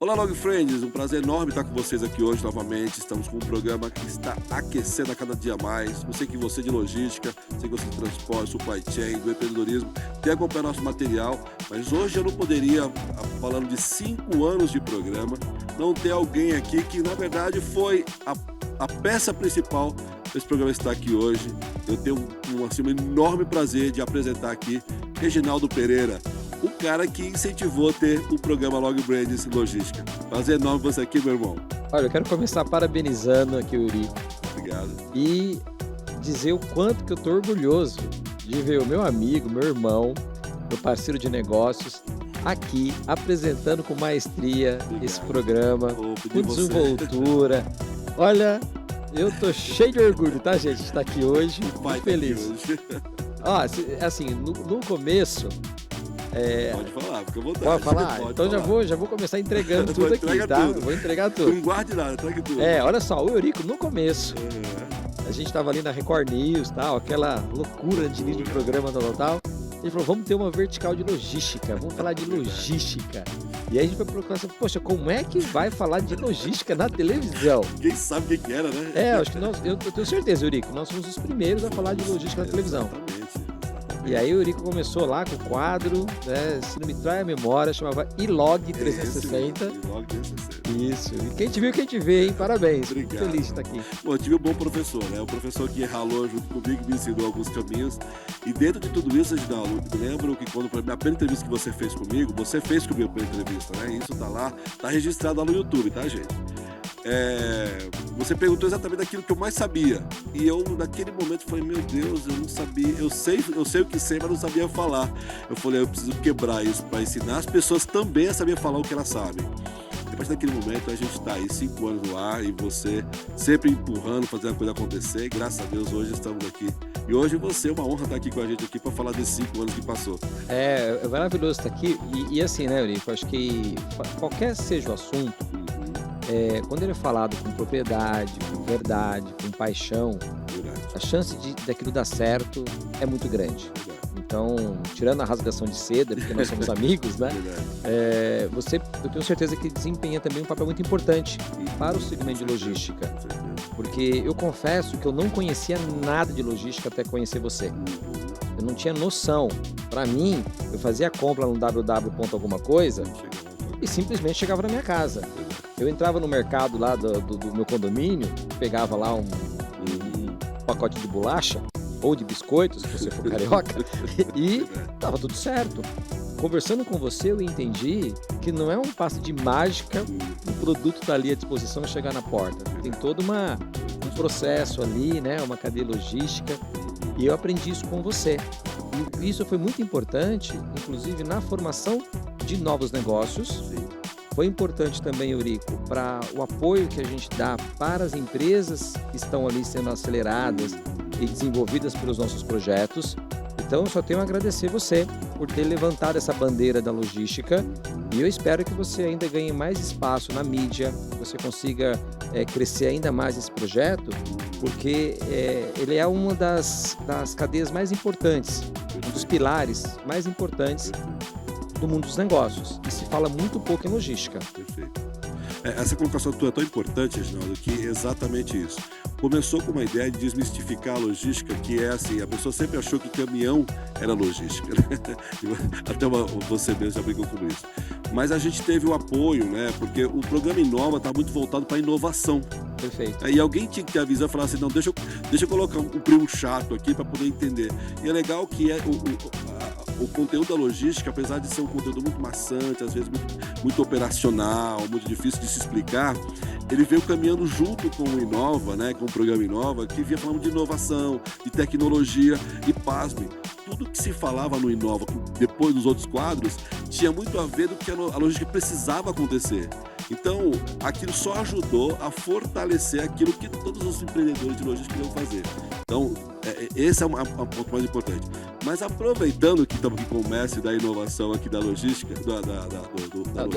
Olá, Log Friends, um prazer enorme estar com vocês aqui hoje novamente. Estamos com um programa que está aquecendo a cada dia mais. Eu sei que você de logística, sei que você de transporte, supply chain, do empreendedorismo, tem acompanhado nosso material, mas hoje eu não poderia, falando de 5 anos de programa, não ter alguém aqui que na verdade foi a peça principal desse programa estar aqui hoje. Eu tenho um enorme prazer de apresentar aqui Reginaldo Pereira, o cara que incentivou ter o programa Log Brands Logística. Prazer enorme você aqui, meu irmão. Olha, eu quero começar parabenizando aqui o Eurico. Obrigado. E dizer o quanto que eu tô orgulhoso de ver o meu amigo, meu irmão, meu parceiro de negócios, aqui apresentando com maestria esse programa, com desenvoltura. Olha, eu tô cheio de orgulho, tá, gente? De estar aqui hoje, muito feliz. Assim, no começo... Pode falar, fica à vontade. Pode falar? Então já vou começar entregando tudo aqui, tá? Vou entregar tudo. Não guarde nada, entregue tudo. Olha só, o Eurico, no começo, a gente tava ali na Record News, tal, aquela loucura de início do programa, tal. Ele falou, vamos ter uma vertical de logística, vamos falar de logística. E aí a gente foi procurar, poxa, como é que vai falar de logística na televisão? Quem sabe o que era, né? Acho que eu tenho certeza, Eurico, nós fomos os primeiros a falar de logística na televisão. Exatamente. E aí o Eurico começou lá com o quadro, né, se não me trai a memória, chamava iLog 360. iLog 360. Isso. E quem te viu, quem te vê, hein? Parabéns. Obrigado. Fico feliz de estar aqui. Bom, eu tive um bom professor, né? O professor que ralou junto comigo, me ensinou alguns caminhos. E dentro de tudo isso, Reginaldo, eu lembro que quando a primeira entrevista que você fez comigo a primeira entrevista, né? Isso tá lá, tá registrado lá no YouTube, tá, gente? Você perguntou exatamente aquilo que eu mais sabia. E eu, naquele momento, falei, meu Deus, eu não sabia. Eu sei o que sei, mas não sabia falar. Eu falei, eu preciso quebrar isso para ensinar as pessoas também a saber falar o que elas sabem. Depois daquele momento, a gente está aí 5 anos no ar e você sempre empurrando, fazendo a coisa acontecer. Graças a Deus, hoje estamos aqui. E hoje você é uma honra estar aqui com a gente aqui para falar desses 5 anos que passou. É maravilhoso estar aqui. E assim, né, Eurico? Acho que qualquer seja o assunto, quando ele é falado com propriedade, com verdade, com paixão, a chance daquilo dar certo é muito grande. Então, tirando a rasgação de seda, porque nós somos amigos, né? Eu tenho certeza que desempenha também um papel muito importante para o segmento de logística. Porque eu confesso que eu não conhecia nada de logística até conhecer você. Eu não tinha noção. Para mim, eu fazia a compra no www. Alguma coisa e simplesmente chegava na minha casa. Eu entrava no mercado lá do meu condomínio, pegava lá um pacote de bolacha ou de biscoitos, se você for carioca, e tava tudo certo. Conversando com você, eu entendi que não é um passe de mágica, o produto tá ali à disposição e chegar na porta. Tem todo um processo ali, né, uma cadeia logística, e eu aprendi isso com você. E isso foi muito importante, inclusive na formação de novos negócios. Foi importante também, Eurico, para o apoio que a gente dá para as empresas que estão ali sendo aceleradas e desenvolvidas pelos nossos projetos. Então, eu só tenho a agradecer você por ter levantado essa bandeira da logística e eu espero que você ainda ganhe mais espaço na mídia, que você consiga crescer ainda mais esse projeto, porque ele é uma das cadeias mais importantes, um dos pilares mais importantes do mundo dos negócios. E se fala muito pouco em logística. Perfeito. Essa colocação tua é tão importante, Reginaldo, que é exatamente isso. Começou com uma ideia de desmistificar a logística, que é assim, a pessoa sempre achou que caminhão era logística, né? Até você mesmo já brincou com isso. Mas a gente teve o apoio, né? Porque o programa Inova está muito voltado para inovação. Perfeito. E alguém tinha que ter a visão e falar assim, não, deixa eu colocar um primo chato aqui para poder entender. E é legal que o conteúdo da logística, apesar de ser um conteúdo muito maçante, às vezes muito operacional, muito difícil de se explicar, ele veio caminhando junto com o Inova, né, com o programa Inova, que vinha falando de inovação, de tecnologia, e pasme, tudo que se falava no Inova, depois dos outros quadros, tinha muito a ver do que a logística precisava acontecer. Então, aquilo só ajudou a fortalecer aquilo que todos os empreendedores de logística queriam fazer. Então, esse é um ponto mais importante. Mas aproveitando que estamos aqui com o mestre da inovação aqui da logística,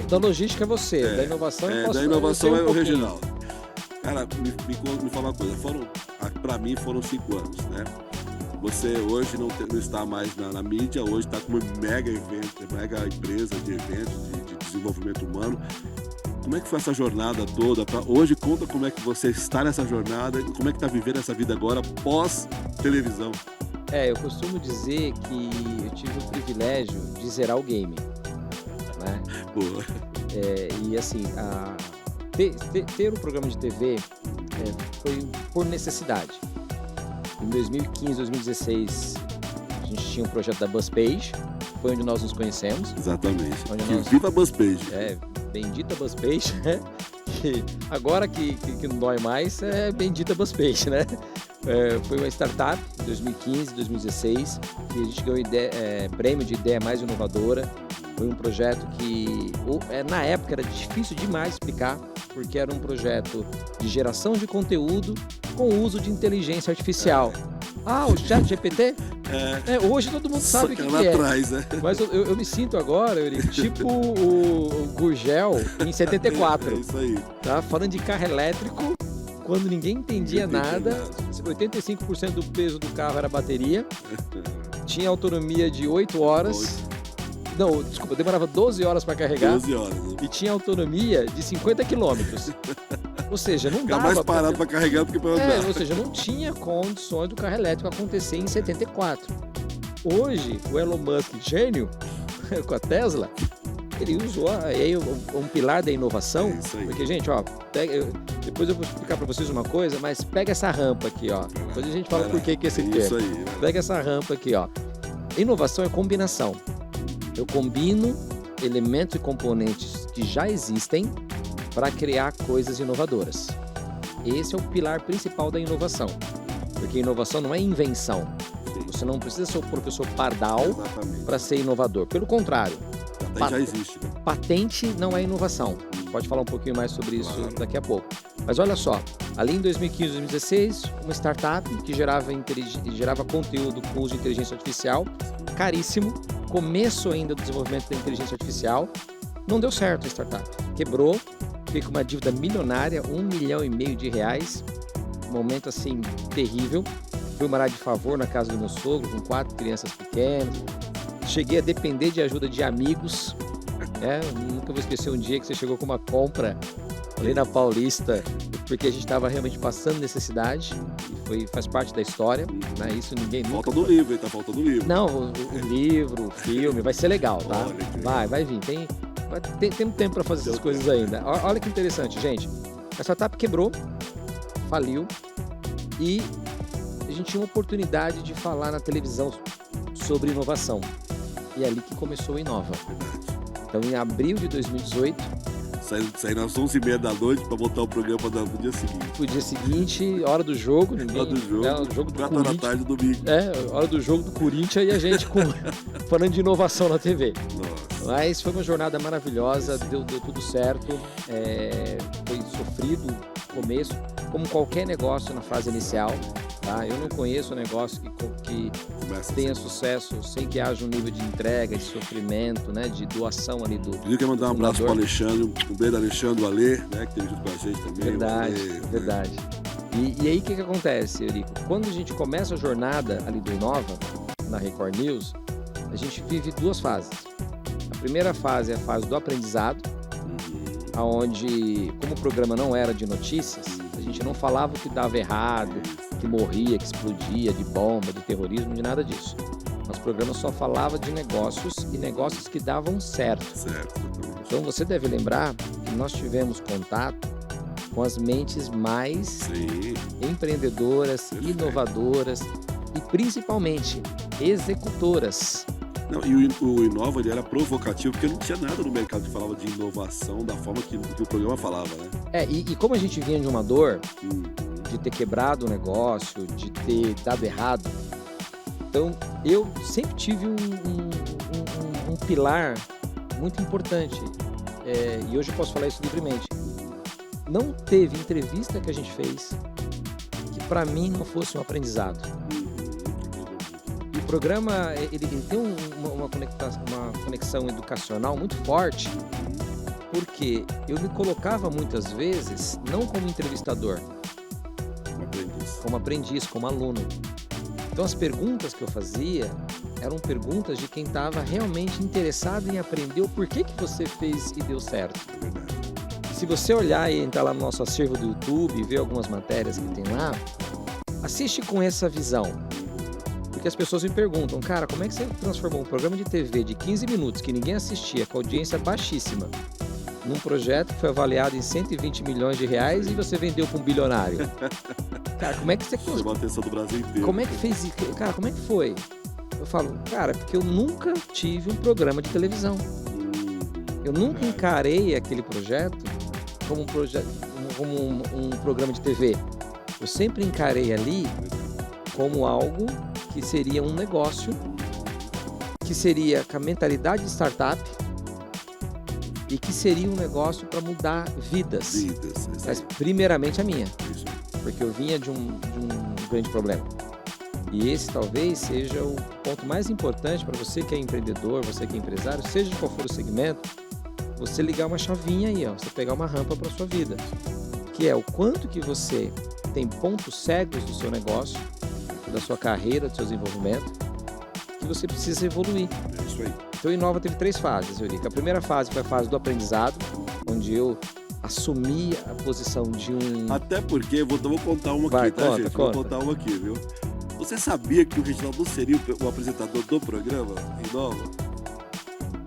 da logística é você, da inovação eu posso... Da inovação é o Reginaldo. Cara, me fala uma coisa, para mim foram 5 anos, né? Você hoje não está mais na mídia, hoje está com uma mega empresa de eventos, de desenvolvimento humano. como é que foi essa jornada toda? Hoje, conta como é que você está nessa jornada e como é que está vivendo essa vida agora pós-televisão. Eu costumo dizer que eu tive o privilégio de zerar o game, né? Boa. E assim, ter um programa de TV foi por necessidade. Em 2015, 2016, a gente tinha um projeto da BuzzPage, foi onde nós nos conhecemos. Exatamente. Viva a BuzzPage. Bendita BuzzPage, né? Que agora que não dói mais, é bendita BuzzPage, né? Foi uma startup em 2015, 2016, que a gente ganhou prêmio de ideia mais inovadora. Foi um projeto que, na época, era difícil demais explicar, porque era um projeto de geração de conteúdo com uso de inteligência artificial. O ChatGPT? Hoje todo mundo sabe o que é. Atrás, né? Mas eu me sinto agora, tipo o Gurgel em 74. É isso aí. Tá? Falando de carro elétrico, quando ninguém entendia nada. 85% do peso do carro era bateria. Tinha autonomia de 8 horas. Não, desculpa, demorava 12 horas para carregar. 12 horas. Né? E tinha autonomia de 50 quilômetros. Ou seja, não dava mais parado para carregar do que para andar. Ou seja, não tinha condições do carro elétrico acontecer em 74. Hoje, o Elon Musk, gênio, com a Tesla, ele usou um pilar da inovação. Porque, gente, depois eu vou explicar para vocês uma coisa, mas pega essa rampa aqui, ó. Depois a gente fala por que esse termo. Isso aí. Pega essa rampa aqui, ó. Inovação é combinação. Eu combino elementos e componentes que já existem para criar coisas inovadoras. Esse é o pilar principal da inovação. Porque inovação não é invenção. Você não precisa ser o professor Pardal para ser inovador. Pelo contrário. Já existe. Né? Patente não é inovação. A gente pode falar um pouquinho mais sobre isso daqui a pouco. Mas olha só, ali em 2015, 2016, uma startup que gerava conteúdo com uso de inteligência artificial, caríssimo, começo ainda do desenvolvimento da inteligência artificial, não deu certo a startup. Quebrou, fiquei com uma dívida milionária, R$1,5 milhão, um momento assim terrível. Fui morar de favor na casa do meu sogro, com 4 crianças pequenas. Cheguei a depender de ajuda de amigos. Nunca vou esquecer um dia que você chegou com uma compra ali na Paulista, porque a gente estava realmente passando necessidade. E faz parte da história, né? Isso ninguém nunca... Falta do livro, hein? Tá faltando livro. Não, o livro, o filme, vai ser legal, tá? Vai vir. Tem tempo para fazer essas coisas ainda. Olha que interessante, gente. A startup quebrou, faliu e a gente tinha uma oportunidade de falar na televisão sobre inovação. E é ali que começou o Inova. Então, em abril de 2018... Saíram às 11h30 da noite para botar o programa pro dia seguinte. Pro dia seguinte, hora do jogo. Hora do jogo. O jogo do 4 da tarde, domingo. Hora do jogo do Corinthians e a gente falando de inovação na TV. Nossa. Mas foi uma jornada maravilhosa, deu tudo certo. Foi sofrido no começo, como qualquer negócio na fase inicial. Tá? Eu não conheço um negócio que tenha sucesso sem que haja um nível de entrega, de sofrimento, né? De doação ali do. Eu queria mandar um abraço para o Alexandre, um beijo do Alexandre, o Alê, né? Que teve junto com a gente também. Verdade. E aí o que acontece, Eurico? Quando a gente começa a jornada ali do Inova, na Record News, a gente vive 2 fases. A primeira fase é a fase do aprendizado, onde, como o programa não era de notícias, a gente não falava o que dava errado, que morria, que explodia, de bomba, de terrorismo, de nada disso. Nosso programa só falava de negócios e negócios que davam certo. Então você deve lembrar que nós tivemos contato com as mentes mais empreendedoras, inovadoras e principalmente executoras. Não, e o Inova ele era provocativo, porque não tinha nada no mercado que falava de inovação da forma que o programa falava, né? E como a gente vinha de uma dor de ter quebrado o negócio, de ter dado errado, então eu sempre tive um pilar muito importante, e hoje eu posso falar isso livremente. Não teve entrevista que a gente fez que para mim não fosse um aprendizado. O programa ele tem uma conexão educacional muito forte, porque eu me colocava muitas vezes não como entrevistador, como aprendiz, como aluno. Então as perguntas que eu fazia eram perguntas de quem estava realmente interessado em aprender o porquê que você fez e deu certo. se você olhar e entrar lá no nosso acervo do YouTube e ver algumas matérias que tem lá, assiste com essa visão. Porque as pessoas me perguntam, cara, como é que você transformou um programa de TV de 15 minutos que ninguém assistia, com audiência baixíssima, num projeto que foi avaliado em 120 milhões de reais e você vendeu para um bilionário? Cara, como é que você... Chamou a atenção do Brasil inteiro. Como é que fez isso? Cara, como é que foi? Eu falo, cara, porque eu nunca tive um programa de televisão. Eu nunca encarei aquele projeto como um programa de TV. Eu sempre encarei ali como algo que seria um negócio, que seria com a mentalidade de startup e que seria um negócio para mudar vidas. Mas primeiramente a minha, porque eu vinha de um grande problema. E esse talvez seja o ponto mais importante para você que é empreendedor, você que é empresário, seja qual for o segmento, você ligar uma chavinha aí, ó, você pegar uma rampa para sua vida, que é o quanto que você tem pontos cegos do seu negócio, da sua carreira, do seu desenvolvimento, que você precisa evoluir. É isso aí. Então, o Inova teve 3 fases, Eurico. A primeira fase foi a fase do aprendizado, onde eu assumi a posição de um... Até porque, vou contar uma Vai, aqui, tá, conta, gente? conta. Vou contar uma aqui, viu? Você sabia que o Reginaldo não seria o apresentador do programa Inova?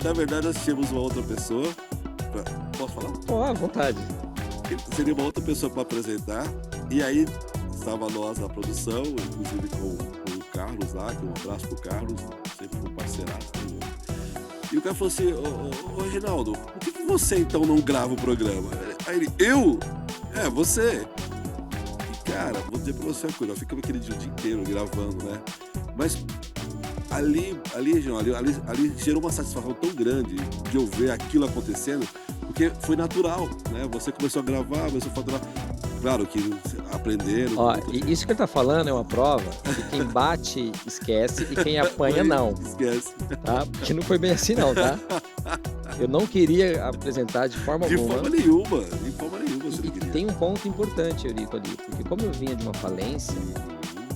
Na verdade, nós tínhamos uma outra pessoa. Posso falar? Pô, à vontade. Seria uma outra pessoa para apresentar. E aí, estava nós na produção, inclusive com o Carlos lá, que um abraço pro Carlos, sempre um parceiraço. E o cara falou assim, ô Reginaldo, por que você então não grava o programa? Aí ele, eu? É, você. E cara, vou dizer pra você uma coisa, eu ficava aquele dia o dia inteiro gravando, né? Mas ali gerou uma satisfação tão grande de eu ver aquilo acontecendo, porque foi natural, né? Você começou a gravar, começou a faturar. Claro que aprenderam. Ó, e isso que ele tá falando é uma prova que quem bate esquece e quem apanha não. Esquece. Tá? Porque não foi bem assim não, tá? Eu não queria apresentar de forma alguma. De forma nenhuma você não E queria. tem um ponto importante, Eurico, ali, porque como eu vinha de uma falência,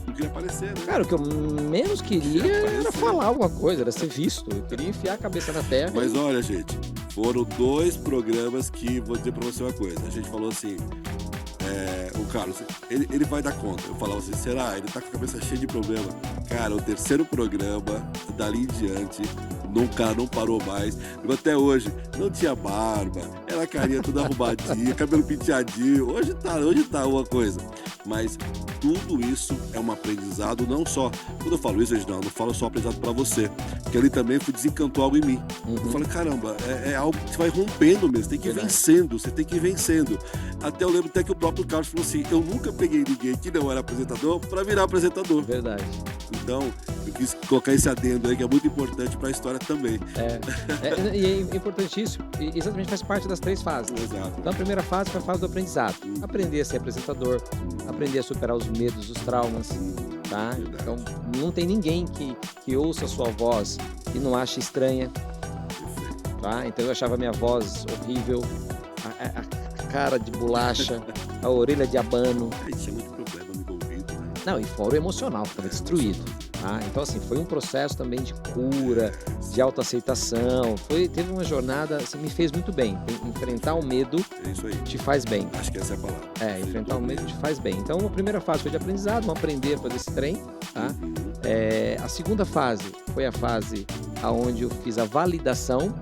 Não queria aparecer, né? cara, o que eu menos queria era falar alguma coisa, era ser visto. Eu queria enfiar a cabeça na terra. Mas olha, gente, foram 2 programas que, vou dizer pra você uma coisa, a gente falou assim, o Carlos, ele vai dar conta. Eu falava assim, será? Ele tá com a cabeça cheia de problema. Cara, o 3º programa, dali em diante, o cara não parou mais. Até hoje, não tinha barba, era a carinha toda arrumadinha, cabelo penteadinho. Hoje tá uma coisa. Mas tudo isso é um aprendizado, não só... Quando eu falo isso, eu não falo só aprendizado pra você. Porque ele também desencantou algo em mim. Eu falei, caramba, é algo que você vai rompendo mesmo, tem que ir vencendo, você tem que ir vencendo. Até eu lembro até que o próprio Carlos falou assim, eu nunca peguei ninguém que não era apresentador pra virar apresentador. Verdade. Então, eu quis colocar esse adendo aí, que é muito importante pra história também. E é importante isso, e exatamente faz parte das 3 fases. Exato. Então a primeira fase foi a fase do aprendizado. Aprender a ser apresentador, aprender a superar os medos, os traumas, tá? Verdade. Então não tem ninguém que ouça a sua voz e não ache estranha, Perfeito. tá? Então eu achava a minha voz horrível, a cara de bolacha, a orelha de abano. Aí tinha muito problema no envolvido, né? Não, e fora o emocional, que estava destruído. Tá? Então, assim, foi um processo também de cura, de autoaceitação. Teve uma jornada, assim, me fez muito bem. Enfrentar o medo É isso aí. te faz bem. Acho que essa é a palavra. Enfrentar o medo te faz bem. Então, a primeira fase foi de aprendizado, vamos aprender a fazer esse trem. Tá? A segunda fase foi a fase onde eu fiz a validação.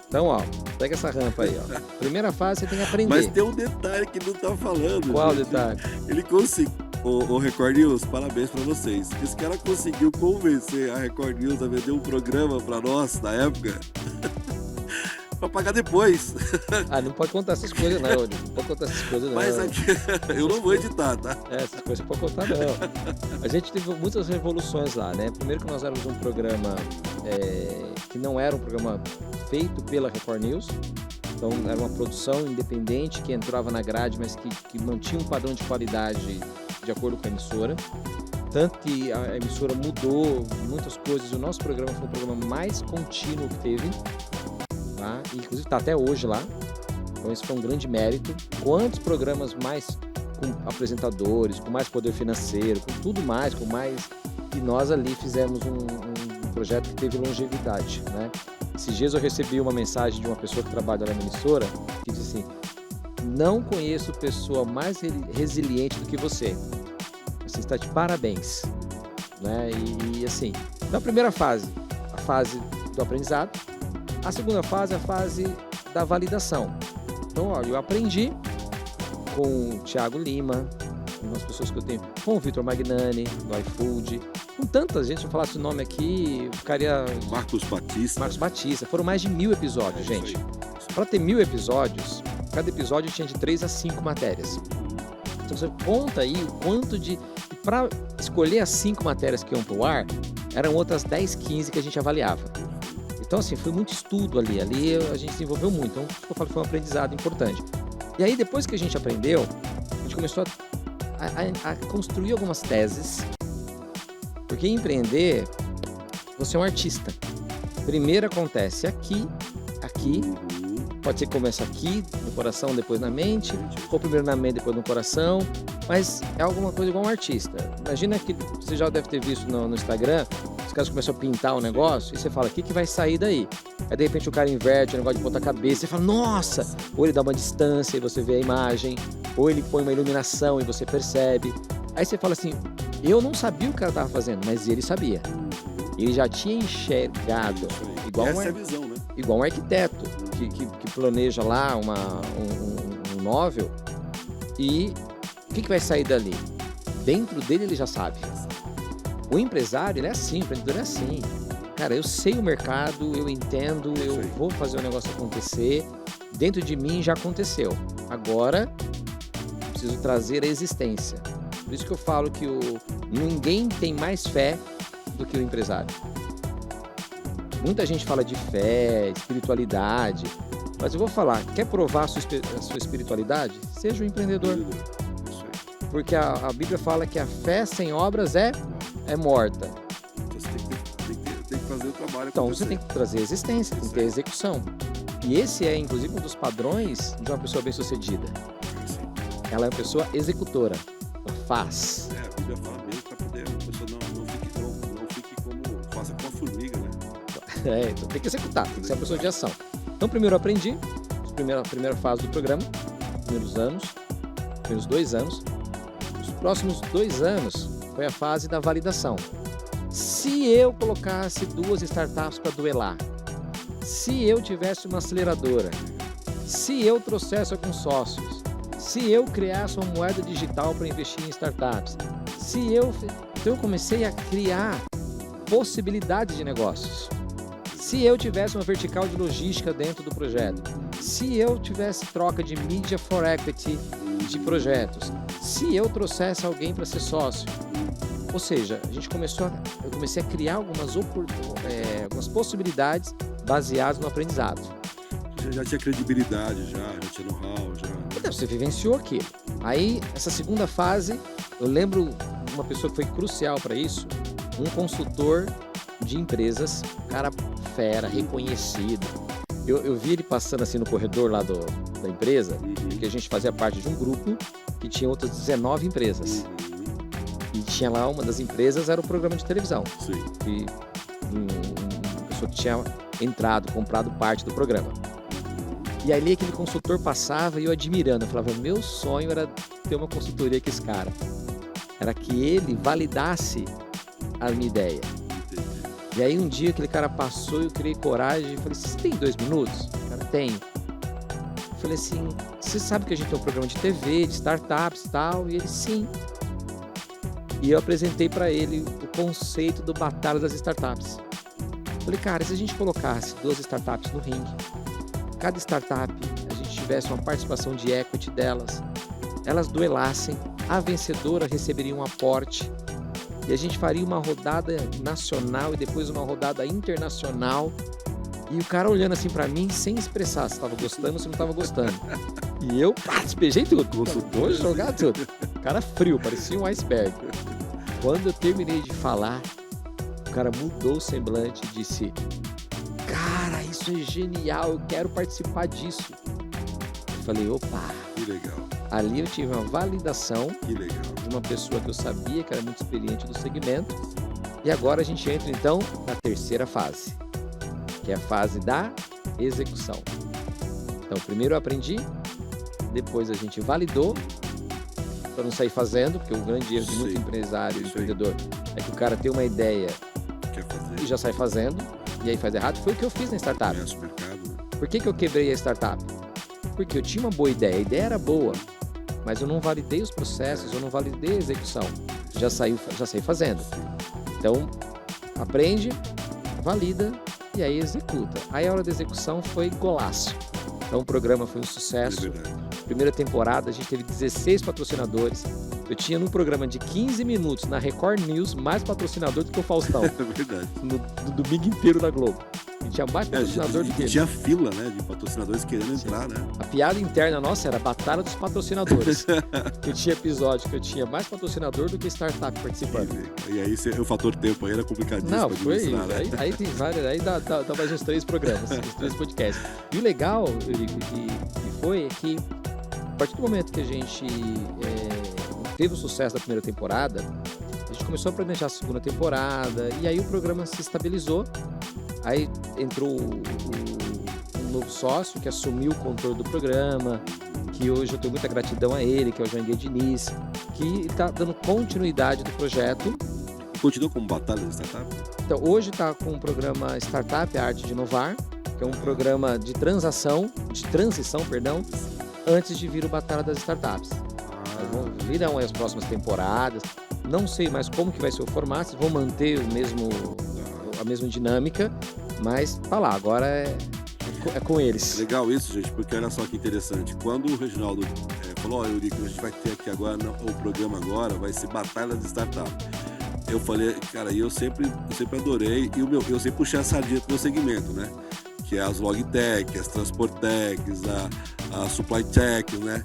Então, ó, pega essa rampa aí, ó. Primeira fase você tem que aprender. Mas tem um detalhe que ele não tá falando. Qual gente. detalhe? Ele conseguiu. O Record News, parabéns pra vocês. Esse cara conseguiu convencer a Record News a vender um programa pra nós, na época, pra pagar depois. Não pode contar essas coisas não, Eurico. Não pode contar essas coisas não. Mas aqui, eu não vou editar, tá? Essas coisas não pode contar não. A gente teve muitas revoluções lá, né? Primeiro que nós éramos um programa que não era um programa feito pela Record News. Então era uma produção independente que entrava na grade, mas que mantinha um padrão de qualidade de acordo com a emissora. Tanto que a emissora mudou muitas coisas. O nosso programa foi o programa mais contínuo que teve. Tá? E, inclusive está até hoje lá. Então esse foi um grande mérito. Quantos programas mais com apresentadores, com mais poder financeiro, com tudo mais, com mais... E nós ali fizemos um projeto que teve longevidade, né? Esses dias eu recebi uma mensagem de uma pessoa que trabalha na minha emissora, que diz assim: não conheço pessoa mais resiliente do que você. Você está de parabéns. Né? E assim, na primeira fase, a fase do aprendizado. A segunda fase é a fase da validação. Então, olha, eu aprendi com o Thiago Lima, com umas pessoas que eu tenho, com o Vitor Magnani, do iFood, com tanta gente. Se eu falasse o nome aqui, eu ficaria... Marcos Batista. Foram mais de 1000 episódios, gente. Para ter 1000 episódios, cada episódio tinha de 3 a 5 matérias. Então você conta aí o quanto de... Para escolher as 5 matérias que iam para o ar, eram outras 10, 15 que a gente avaliava. Então, assim, foi muito estudo ali. Ali a gente desenvolveu muito. Então, eu falo que foi um aprendizado importante. E aí, depois que a gente aprendeu, a gente começou a construir algumas teses. Porque empreender, você é um artista. Primeiro acontece aqui. Pode ser que comece aqui, no coração, depois na mente. Ou primeiro na mente, depois no coração. Mas é alguma coisa igual um artista. Imagina que você já deve ter visto no Instagram, os caras começam a pintar um negócio e você fala, o que vai sair daí? Aí de repente o cara inverte o negócio de ponta cabeça, você fala, nossa! Ou ele dá uma distância e você vê a imagem, ou ele põe uma iluminação e você percebe. Aí você fala assim, eu não sabia o que o cara estava fazendo, mas ele sabia. Ele já tinha enxergado. Igual essa é a visão, né? Igual um arquiteto que planeja lá um móvel e o que vai sair dali? Dentro dele ele já sabe. O empresário, ele é assim, o empreendedor é assim. Cara, eu sei o mercado, eu entendo, eu vou fazer o negócio acontecer. Dentro de mim já aconteceu. Agora, preciso trazer a existência. Por isso que eu falo que ninguém tem mais fé do que o empresário. Muita gente fala de fé, espiritualidade, mas eu vou falar, quer provar a sua espiritualidade? Seja um empreendedor. Porque a Bíblia fala que a fé sem obras é morta. Você tem que fazer o trabalho. Então você tem que trazer a existência, tem que ter a execução. E esse é, inclusive, um dos padrões de uma pessoa bem-sucedida. Ela é uma pessoa executora. Ela faz. A Bíblia fala mesmo para poder a pessoa não fique como faça com a formiga, né? Então tem que executar, tem que ser uma pessoa de ação. Então primeiro eu aprendi, a primeira fase do programa, primeiros 2 anos. Os próximos 2 anos foi a fase da validação. Se eu colocasse 2 startups para duelar, se eu tivesse uma aceleradora, se eu trouxesse alguns sócios, se eu criasse uma moeda digital para investir em startups, então eu comecei a criar possibilidades de negócios. Se eu tivesse uma vertical de logística dentro do projeto, se eu tivesse troca de media for equity de projetos, se eu trouxesse alguém para ser sócio, ou seja, eu comecei a criar algumas possibilidades baseadas no aprendizado. Já tinha credibilidade, já tinha know-how, Então, você vivenciou aquilo. Aí, essa segunda fase, eu lembro uma pessoa que foi crucial para isso, um consultor de empresas, cara fera, reconhecido. Eu vi ele passando assim no corredor lá da empresa, porque a gente fazia parte de um grupo que tinha outras 19 empresas. E tinha lá, uma das empresas era o programa de televisão. Sim. E uma pessoa que tinha comprado parte do programa. E ali aquele consultor passava e eu admirando, eu falava, meu sonho era ter uma consultoria com esse cara. Era que ele validasse a minha ideia. E aí um dia aquele cara passou e eu criei coragem e falei, você tem 2 minutos? O cara, tem. Eu falei assim, você sabe que a gente tem um programa de TV, de startups e tal? E ele, sim. E eu apresentei para ele o conceito do Batalha das Startups. Eu falei, cara, se a gente colocasse 2 startups no ringue, cada startup a gente tivesse uma participação de equity delas, elas duelassem, a vencedora receberia um aporte e a gente faria uma rodada nacional e depois uma rodada internacional. E o cara olhando assim pra mim sem expressar se estava gostando ou se não estava gostando. E eu despejei tudo, vou jogar tudo. Cara frio, parecia um iceberg. Quando eu terminei de falar, o cara mudou o semblante e disse, cara, isso é genial, eu quero participar disso. Eu falei, opa, que legal. Ali eu tive uma validação Que legal. de uma pessoa que eu sabia que era muito experiente do segmento. E agora a gente entra então na terceira fase. que é a fase da execução. Então, primeiro eu aprendi, depois a gente validou, para não sair fazendo, porque o grande erro de muito empresário e empreendedor é que o cara tem uma ideia e já sai fazendo, e aí faz errado. Foi o que eu fiz na startup. Por que eu quebrei a startup? Porque eu tinha uma boa ideia, a ideia era boa, mas eu não validei os processos, eu não validei a execução. Já saí fazendo. Então, aprende, valida e aí executa. Aí a hora da execução foi golaço. Então o programa foi um sucesso. Primeira temporada a gente teve 16 patrocinadores. Eu tinha num programa de 15 minutos na Record News mais patrocinador do que o Faustão. É verdade. No domingo inteiro da Globo. E tinha mais patrocinador do que ele. Tinha fila, né, de patrocinadores querendo entrar, né? A piada interna nossa era a batalha dos patrocinadores. Eu tinha episódio que eu tinha mais patrocinador do que startup participando. E aí o fator tempo aí era complicadíssimo. Não, foi. Né? Aí tem vários, aí dá mais uns 3 programas, uns 3 podcasts. E o legal, Eurico, que foi é que a partir do momento que a gente teve o sucesso da primeira temporada, a gente começou a planejar a segunda temporada e aí o programa se estabilizou. Aí entrou um novo sócio que assumiu o controle do programa, que hoje eu tenho muita gratidão a ele, que é o Janguier Diniz, que está dando continuidade do projeto. E continua como Batalha da Startup? Então, hoje está com o programa Startup, a Arte de Inovar, que é um programa de transição, antes de vir o Batalha das Startups. Virão as próximas temporadas, não sei mais como que vai ser o formato, vão manter a mesma dinâmica, mas tá lá, agora é com eles. É legal isso, gente, porque olha só que interessante. Quando o Reginaldo falou, Eurico, a gente vai ter aqui agora, o programa agora vai ser Batalha de Startup. Eu falei, cara, eu sempre adorei, e eu sempre puxei a sardinha pro meu segmento, né? Que é as Logtech, as Transportech, a Supply Tech, né?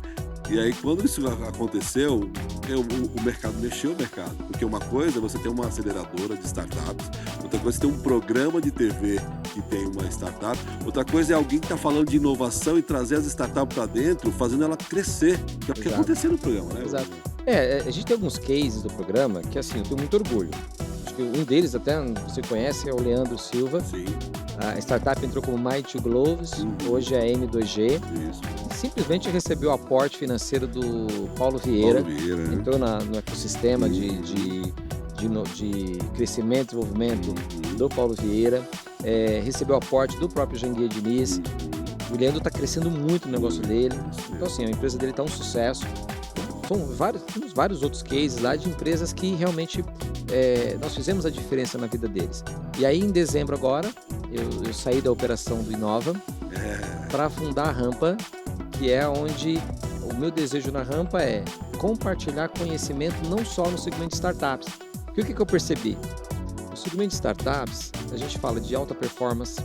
E aí, quando isso aconteceu, o mercado mexeu o mercado. Porque uma coisa é você ter uma aceleradora de startups, outra coisa é ter um programa de TV que tem uma startup, outra coisa é alguém que está falando de inovação e trazer as startups para dentro, fazendo ela crescer. Que é o que aconteceu no programa, né? Exato. A gente tem alguns cases do programa que, assim, eu tenho muito orgulho. Acho que um deles, até você conhece, é o Leandro Silva. Sim. A startup entrou como Mighty Gloves, hoje é M2G. Isso. Simplesmente recebeu o aporte financeiro do Paulo Vieira, entrou no ecossistema de crescimento e desenvolvimento do Paulo Vieira, recebeu o aporte do próprio Janguier Diniz. O Leandro está crescendo muito no negócio dele, então assim, a empresa dele está um sucesso. Temos vários outros cases lá de empresas que realmente nós fizemos a diferença na vida deles. E aí em dezembro agora, eu saí da operação do Inova para fundar a Rampa, que é onde o meu desejo na Rampa é compartilhar conhecimento não só no segmento de startups. Porque o que eu percebi? No segmento de startups, a gente fala de alta performance,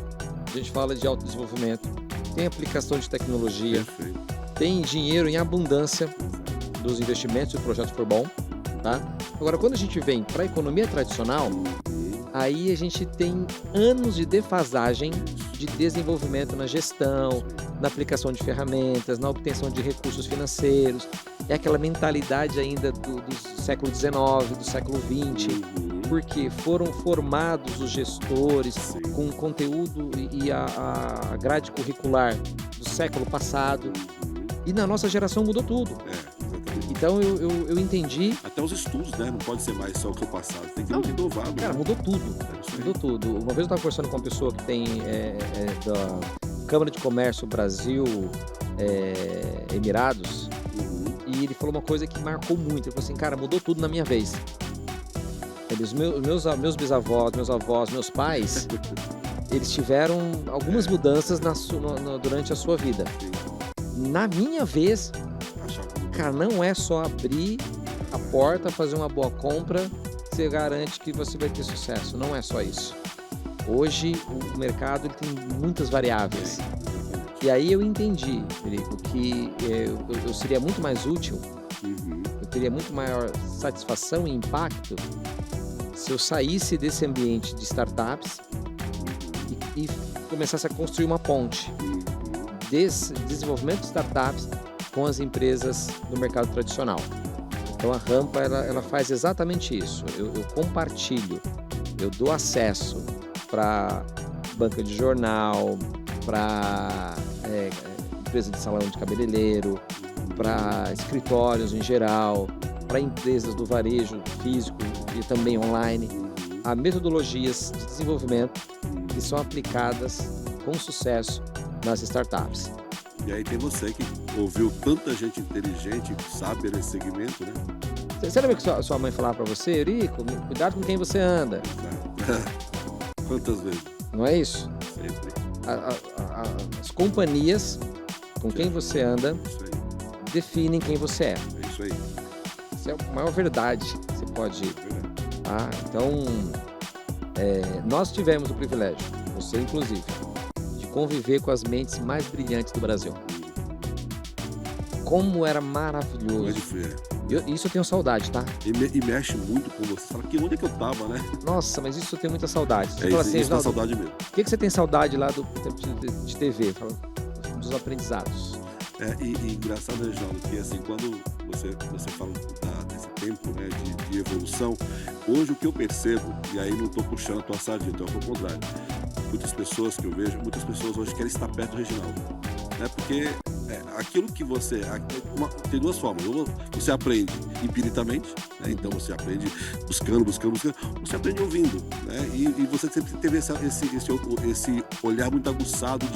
a gente fala de alto desenvolvimento, tem aplicação de tecnologia, tem dinheiro em abundância dos investimentos, se o projeto for bom, tá? Agora, quando a gente vem para a economia tradicional, aí a gente tem anos de defasagem de desenvolvimento na gestão, na aplicação de ferramentas, na obtenção de recursos financeiros. É aquela mentalidade ainda do século XIX, do século XX, porque foram formados os gestores com conteúdo e a grade curricular do século passado. E na nossa geração mudou tudo. Então eu entendi. Até os estudos, né? Não pode ser mais só o que é o passado. Tem que ser muito inovado. Cara, mudou tudo. Mudou tudo. Uma vez eu estava conversando com uma pessoa que tem da Câmara de Comércio Brasil Emirados. E ele falou uma coisa que marcou muito. Ele falou assim, cara, mudou tudo na minha vez. Meus bisavós, meus avós, meus pais, eles tiveram algumas mudanças durante a sua vida. Na minha vez, cara, não é só abrir a porta, fazer uma boa compra, você garante que você vai ter sucesso. Não é só isso. Hoje, o mercado ele tem muitas variáveis. E aí eu entendi, Felipe, que eu seria muito mais útil, eu teria muito maior satisfação e impacto se eu saísse desse ambiente de startups e começasse a construir uma ponte desse desenvolvimento de startups com as empresas do mercado tradicional. Então a Rampa ela faz exatamente isso. Eu compartilho, eu dou acesso para banca de jornal, para empresa de salão de cabeleireiro, para escritórios em geral, para empresas do varejo físico e também online. Há metodologias de desenvolvimento que são aplicadas com sucesso nas startups. E aí tem você que ouviu tanta gente inteligente, sábia nesse segmento, né? Você lembra que sua mãe falava para você, Eurico, cuidado com quem você anda? Quantas vezes? Não é isso? Sempre. As companhias com quem você anda Isso aí. definem quem você é. É isso aí. Isso é a maior verdade que você pode. É verdade. Tá? Então, nós tivemos o privilégio, você inclusive, de conviver com as mentes mais brilhantes do Brasil. Como era maravilhoso. Pode crer. Isso eu tenho saudade, tá? E mexe muito com você. Você fala, que onde é que eu tava, né? Nossa, mas isso eu tenho muita saudade. Você É fala isso, assim, isso dá Reginaldo, saudade mesmo. o que você tem saudade lá do tempo de TV? Fala, dos aprendizados. E engraçado, Reginaldo, que assim, quando você fala desse tempo, né, de evolução, hoje o que eu percebo, e aí não estou puxando a tua sardinha, então é o contrário. Muitas pessoas que eu vejo, muitas pessoas hoje querem estar perto do Reginaldo, né? Porque aquilo que tem duas formas. Ou você aprende empiricamente, né? Então você aprende buscando, você aprende ouvindo, né? E você sempre teve esse olhar muito aguçado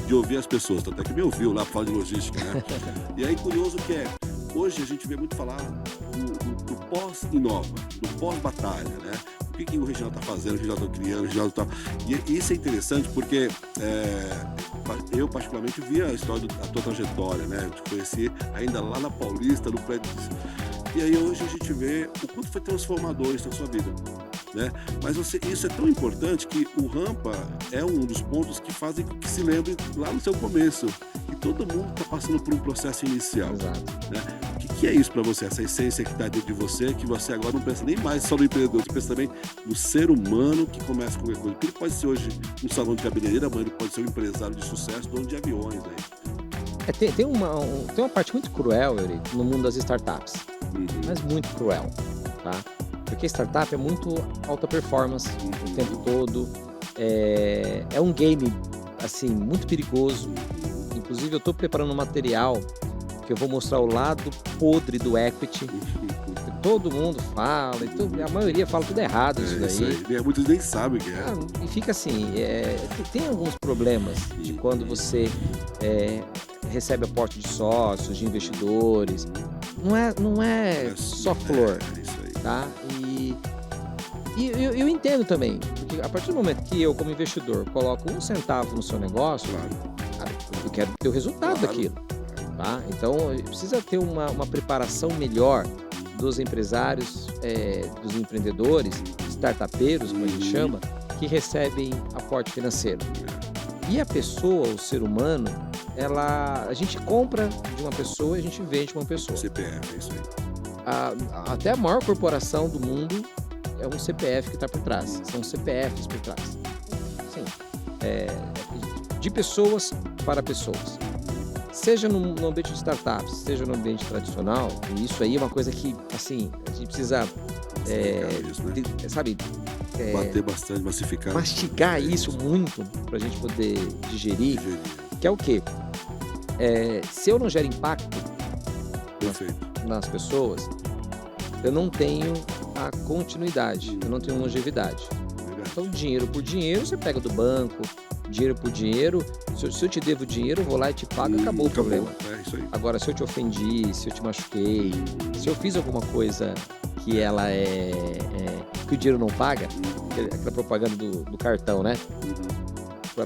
de ouvir as pessoas, tanto é que me ouviu lá falar de logística, né? E aí curioso que hoje a gente vê muito falar do pós-inova, do pós-batalha, né? O que o Reginaldo está fazendo, o Reginaldo está criando, o Reginaldo está... E isso é interessante porque eu particularmente vi a história da tua trajetória, né? Eu te conheci ainda lá na Paulista, no prédio. E aí hoje a gente vê o quanto foi transformador isso na sua vida, né? Mas isso é tão importante que o Rampa é um dos pontos que fazem com que se lembre lá no seu começo, que todo mundo está passando por um processo inicial. Exato. Né? O que é isso para você? Essa essência que está dentro de você, que você agora não pensa nem mais só no empreendedor, você pensa também no ser humano que começa com qualquer coisa. Porque ele pode ser hoje um salão de cabeleireira, mas ele pode ser um empresário de sucesso, dono de aviões. Aí. Tem uma parte muito cruel, Eurico, no mundo das startups, mas muito cruel, tá? Porque startup é muito alta performance o tempo todo, é um game, assim, muito perigoso. Inclusive eu estou preparando um material que eu vou mostrar o lado podre do equity. Todo mundo fala, a maioria fala tudo errado isso daí. Isso aí. Muitos nem sabem o que é. E fica assim, tem alguns problemas de quando você recebe aporte de sócios, de investidores. Não é só flor, Isso aí. tá? E eu entendo também, porque a partir do momento que eu, como investidor, coloco 1 centavo no seu negócio, Claro. eu quero ter o resultado daquilo. Tá? Então, precisa ter uma preparação melhor dos empresários, dos empreendedores, startupeiros, como a gente chama, que recebem aporte financeiro. E a pessoa, o ser humano, a gente compra de uma pessoa e a gente vende de uma pessoa. CPF, é isso aí. Até a maior corporação do mundo é um CPF que está por trás. São CPFs por trás. Sim. De pessoas para pessoas. Seja no ambiente de startups, seja no ambiente tradicional, e isso aí é uma coisa que, assim, a gente precisa, isso, né? sabe, Bater bastante, massificar. mastigar isso muito para a gente poder digerir, que é o quê? Se eu não gero impacto nas pessoas, eu não tenho a continuidade, eu não tenho longevidade. Então, dinheiro por dinheiro, você pega do banco, dinheiro por dinheiro. Se eu te devo dinheiro, eu vou lá e te pago, acabou o problema. Isso aí. Agora, se eu te ofendi, se eu te machuquei, se eu fiz alguma coisa que ela que o dinheiro não paga, aquela propaganda do cartão, né?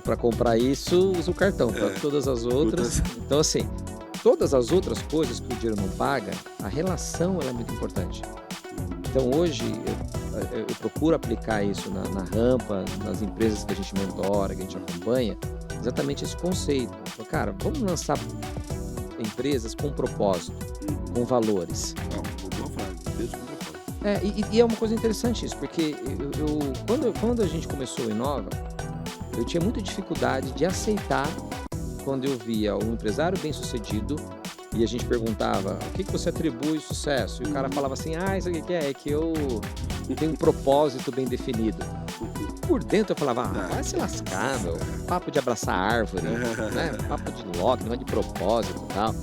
Para comprar isso, usa o cartão. Para todas as outras. Então, assim, todas as outras coisas que o dinheiro não paga, a relação ela é muito importante. Então, hoje, eu procuro aplicar isso na Rampa, nas empresas que a gente mentora, que a gente acompanha, exatamente esse conceito. Cara, vamos lançar empresas com propósito, com valores. E é uma coisa interessante isso, porque quando a gente começou o Inova, eu tinha muita dificuldade de aceitar quando eu via um empresário bem-sucedido e a gente perguntava, o que você atribui sucesso? E o cara falava assim, isso aqui é que eu tenho um propósito bem definido. por dentro eu falava, Tá. vai se lascar, meu. Papo de abraçar árvore, né? Papo de Loki, negócio de propósito e tal.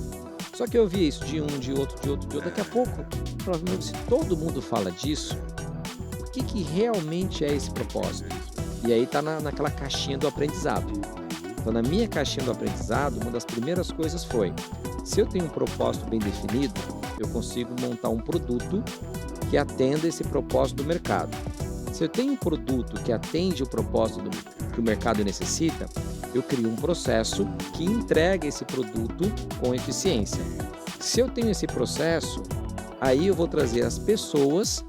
Só que eu via isso de um, de outro. Daqui a pouco, eu falava, meu, se todo mundo fala disso, o que realmente é esse propósito? E aí tá naquela caixinha do aprendizado. Então, na minha caixinha do aprendizado, uma das primeiras coisas foi, se eu tenho um propósito bem definido, eu consigo montar um produto que atenda esse propósito do mercado. Se eu tenho um produto que atende o propósito que o mercado necessita, eu crio um processo que entrega esse produto com eficiência. Se eu tenho esse processo, aí eu vou trazer as pessoas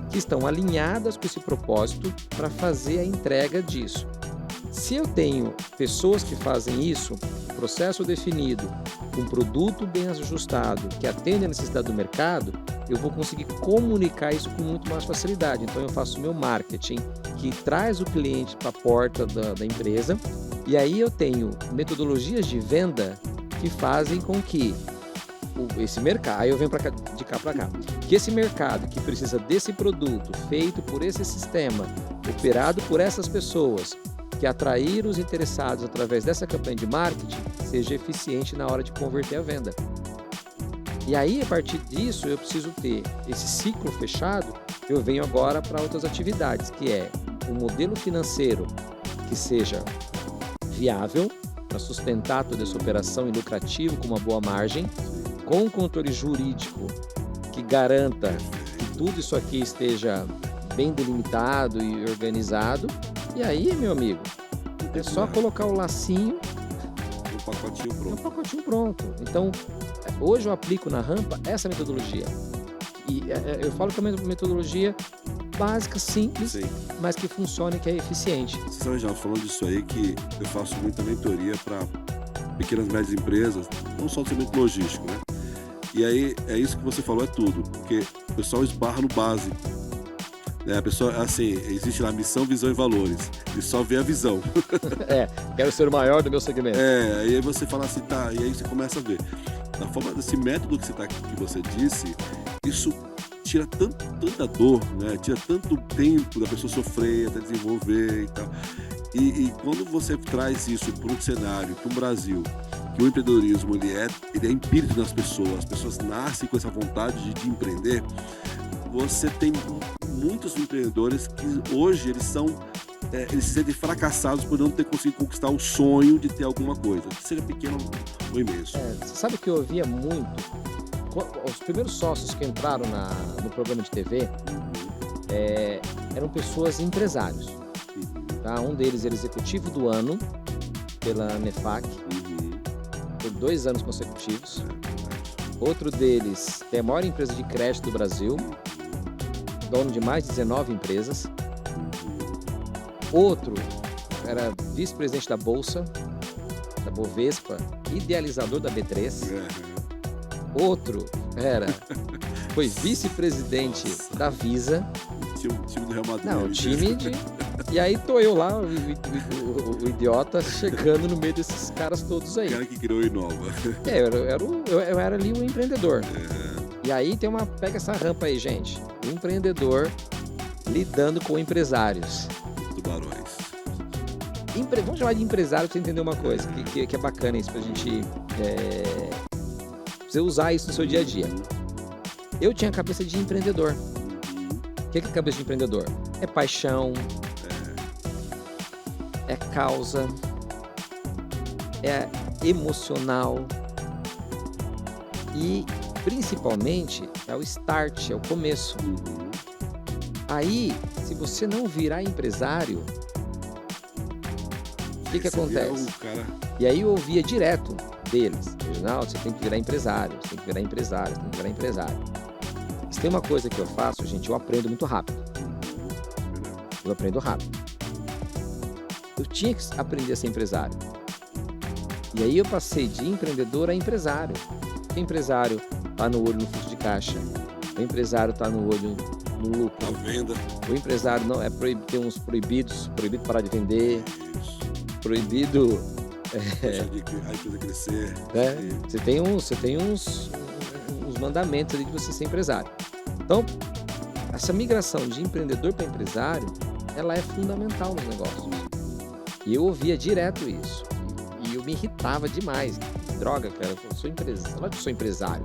que estão alinhadas com esse propósito para fazer a entrega disso. Se eu tenho pessoas que fazem isso, processo definido, um produto bem ajustado, que atende a necessidade do mercado, eu vou conseguir comunicar isso com muito mais facilidade. Então eu faço meu marketing, que traz o cliente para a porta da empresa, e aí eu tenho metodologias de venda que fazem com que esse mercado, aí eu venho de cá para cá, que esse mercado que precisa desse produto feito por esse sistema, operado por essas pessoas, que atrair os interessados através dessa campanha de marketing, seja eficiente na hora de converter a venda. E aí, a partir disso, eu preciso ter esse ciclo fechado, eu venho agora para outras atividades, que é um modelo financeiro que seja viável, para sustentar toda essa operação e lucrativo com uma boa margem, com um controle jurídico que garanta que tudo isso aqui esteja bem delimitado e organizado. E aí, meu amigo, é só colocar o lacinho. Um pacotinho pronto. É um pacotinho pronto. Então, hoje eu aplico na Rampa essa metodologia. E eu falo que é uma metodologia básica, simples, Sim. mas que funciona e que é eficiente. Você sabe, já falando disso aí, que eu faço muita mentoria para pequenas e médias empresas, não só do segmento logístico, né? E aí, é isso que você falou, é tudo. Porque o pessoal esbarra no básico. A pessoa, assim, existe lá missão, visão e valores. E só vê a visão. Quero ser o maior do meu segmento. Aí você fala assim, tá, e aí você começa a ver. Da forma desse método que você disse, isso tira tanta dor, né? Tira tanto tempo da pessoa sofrer, até desenvolver e tal. E quando você traz isso para um cenário, para um Brasil, que o empreendedorismo ele é empírico nas pessoas, as pessoas nascem com essa vontade de empreender, você tem muitos empreendedores que hoje eles se sentem fracassados por não ter conseguido conquistar o sonho de ter alguma coisa, que seja pequeno ou imenso. Você sabe que eu ouvia muito? Os primeiros sócios que entraram no programa de TV eram pessoas empresários. Tá? Um deles era executivo do ano pela Nefac, por 2 anos consecutivos. Outro deles é a maior empresa de crédito do Brasil, dono de mais de 19 empresas. Outro era vice-presidente da Bolsa, da Bovespa, idealizador da B3. Outro foi vice-presidente da Visa. O time do Real Madrid. Não, time de... E aí tô eu lá, o idiota, chegando no meio desses caras todos aí. O cara que criou o Inova. Eu era ali o empreendedor. E aí pega essa rampa aí, gente. O empreendedor lidando com empresários. Tubarões. Vamos chamar de empresário pra você entender uma coisa, que é bacana isso pra gente você usar isso no seu dia a dia. Eu tinha a cabeça de empreendedor. O que é cabeça de empreendedor? É paixão, é causa, é emocional e principalmente é o start, é o começo. Aí, se você não virar empresário, o que acontece? E aí eu ouvia direto deles, Reginaldo, você tem que virar empresário, você tem que virar empresário, você tem que virar empresário. Se tem uma coisa que eu faço, gente, eu aprendo muito rápido. Eu aprendo rápido. Eu tinha que aprender a ser empresário. E aí eu passei de empreendedor a empresário. O empresário tá no olho no fluxo de caixa. O empresário tá no olho no lucro. A venda. O empresário não tem uns proibidos, proibido parar de vender. Isso. Proibido deixar a empresa crescer. Você tem uns mandamentos ali de você ser empresário. Então, essa migração de empreendedor para empresário ela é fundamental nos negócios. E eu ouvia direto isso. E eu me irritava demais. Droga, cara, eu sou empresário. Lógico que eu sou empresário.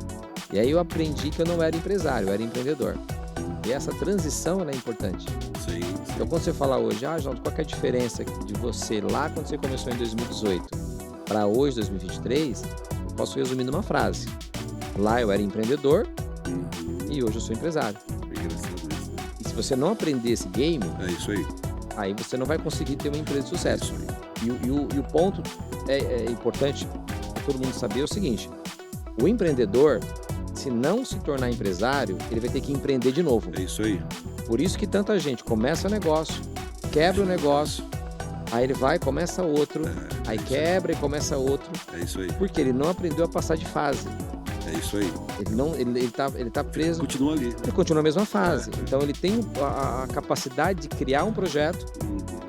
E aí eu aprendi que eu não era empresário, eu era empreendedor. E essa transição, ela é importante. Sim. Então, quando você fala hoje, Jaldo, qual que é a diferença de você lá quando você começou em 2018 para hoje, 2023, eu posso resumir numa frase. Lá eu era empreendedor e hoje eu sou empresário. É engraçado isso, né? E se você não aprender esse game, É isso aí. aí você não vai conseguir ter uma empresa de sucesso. É isso aí. E o ponto é importante para todo mundo saber é o seguinte: o empreendedor, se não se tornar empresário, ele vai ter que empreender de novo. É isso aí. Por isso que tanta gente começa negócio, quebra o negócio, aí ele vai, começa outro, aí quebra e começa outro, É isso aí. porque ele não aprendeu a passar de fase. É isso aí. Ele tá preso, Continua ali. ele continua na mesma fase. Então ele tem a capacidade de criar um projeto,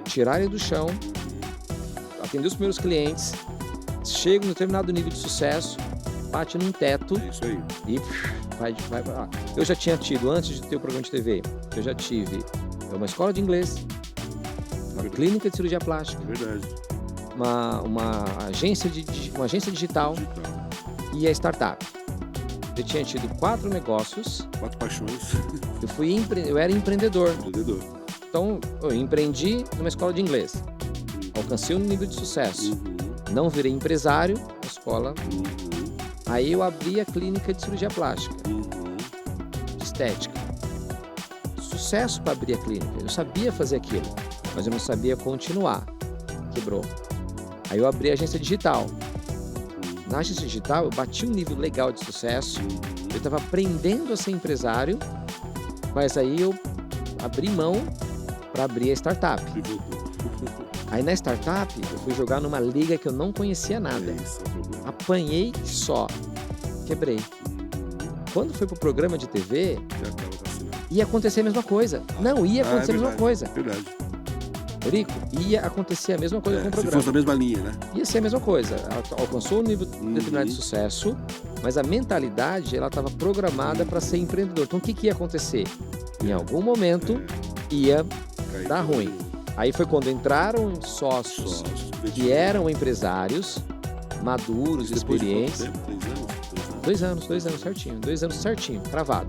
tirar ele do chão, atender os primeiros clientes, chega em um determinado nível de sucesso, bate num teto É isso aí. e vai pra lá. Eu já tinha tido, antes de ter o programa de TV, eu já tive uma escola de inglês, uma clínica de cirurgia plástica, É verdade. uma agência digital Digital. e a startup. Eu tinha tido 4 negócios, 4 paixões. eu era empreendedor. Empreendedor. Então, eu empreendi numa escola de inglês, alcancei um nível de sucesso, não virei empresário na escola, aí eu abri a clínica de cirurgia plástica, de estética. Sucesso para abrir a clínica, eu sabia fazer aquilo, mas eu não sabia continuar, quebrou. Aí eu abri a agência digital. Na agência digital eu bati um nível legal de sucesso, eu estava aprendendo a ser empresário, mas aí eu abri mão para abrir a startup. E voltou. Aí na startup eu fui jogar numa liga que eu não conhecia nada. Esse é o problema. Apanhei só, quebrei. Quando foi pro programa de TV, Já estava vacinado. ia acontecer a mesma coisa. Não, ia acontecer a mesma coisa. Verdade. Rico, ia acontecer a mesma coisa com o Se programa. fosse na mesma linha, né? Ia ser a mesma coisa. Alcançou um nível determinado de sucesso, mas a mentalidade ela estava programada para ser empreendedor. Então o que ia acontecer? Em algum momento ia Cair dar tudo. ruim. Aí foi quando entraram sócios que eram empresários, maduros, experientes. 3 anos? 2 anos certinho. 2 anos certinho, cravado.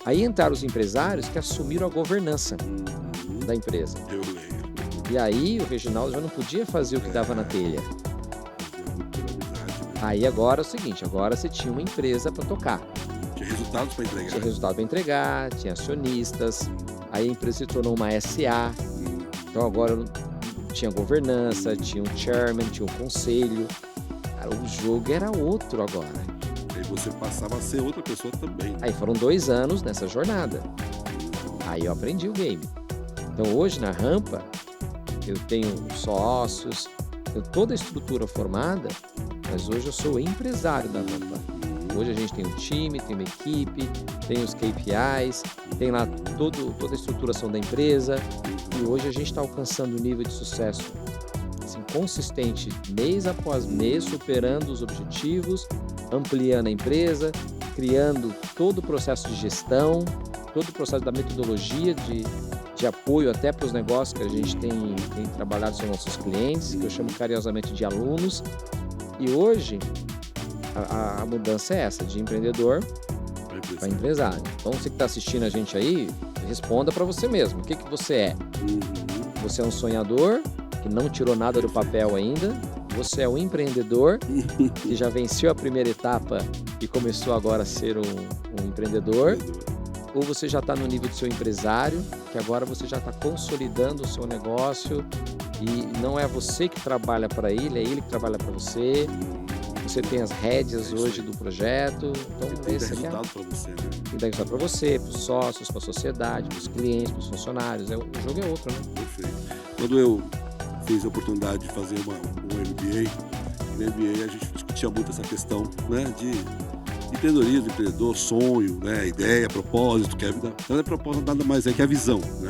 Aí entraram os empresários que assumiram a governança da empresa. Eu lembro. E aí o Reginaldo já não podia fazer o que dava na telha. Aí agora é o seguinte, agora você tinha uma empresa para tocar. Tinha resultados para entregar. Tinha resultado para entregar, tinha acionistas, aí a empresa se tornou uma SA. Então agora tinha governança, tinha um chairman, tinha um conselho. Cara, o jogo era outro agora. Aí você passava a ser outra pessoa também. Aí foram 2 anos nessa jornada. Aí eu aprendi o game. Então hoje na Rampa, eu tenho sócios, tenho toda a estrutura formada, mas hoje eu sou empresário da Rampa. Hoje a gente tem um time, tem uma equipe, tem os KPIs, tem lá toda a estruturação da empresa e hoje a gente está alcançando um nível de sucesso assim, consistente mês após mês, superando os objetivos, ampliando a empresa, criando todo o processo de gestão, todo o processo da metodologia de apoio até para os negócios que a gente tem trabalhado com os nossos clientes, que eu chamo carinhosamente de alunos. E hoje a mudança é essa, de empreendedor para empresário. Então você que está assistindo a gente aí, responda para você mesmo. O que você é? Você é um sonhador que não tirou nada do papel ainda? Você é um empreendedor que já venceu a primeira etapa e começou agora a ser um empreendedor? Ou você já está no nível do seu empresário, que agora você já está consolidando o seu negócio e não é você que trabalha para ele, é ele que trabalha para você. Você tem as rédeas hoje do projeto. Então, Tem esse aqui resultado para você, né? tem resultado para você, para os sócios, para a sociedade, para os clientes, para os funcionários. O jogo é outro, né? Perfeito. Quando eu fiz a oportunidade de fazer um MBA, no MBA a gente discutia muito essa questão, né, de empreendedorismo, empreendedor, sonho, né, ideia, propósito, que a vida, não é propósito, nada mais é que a visão, né?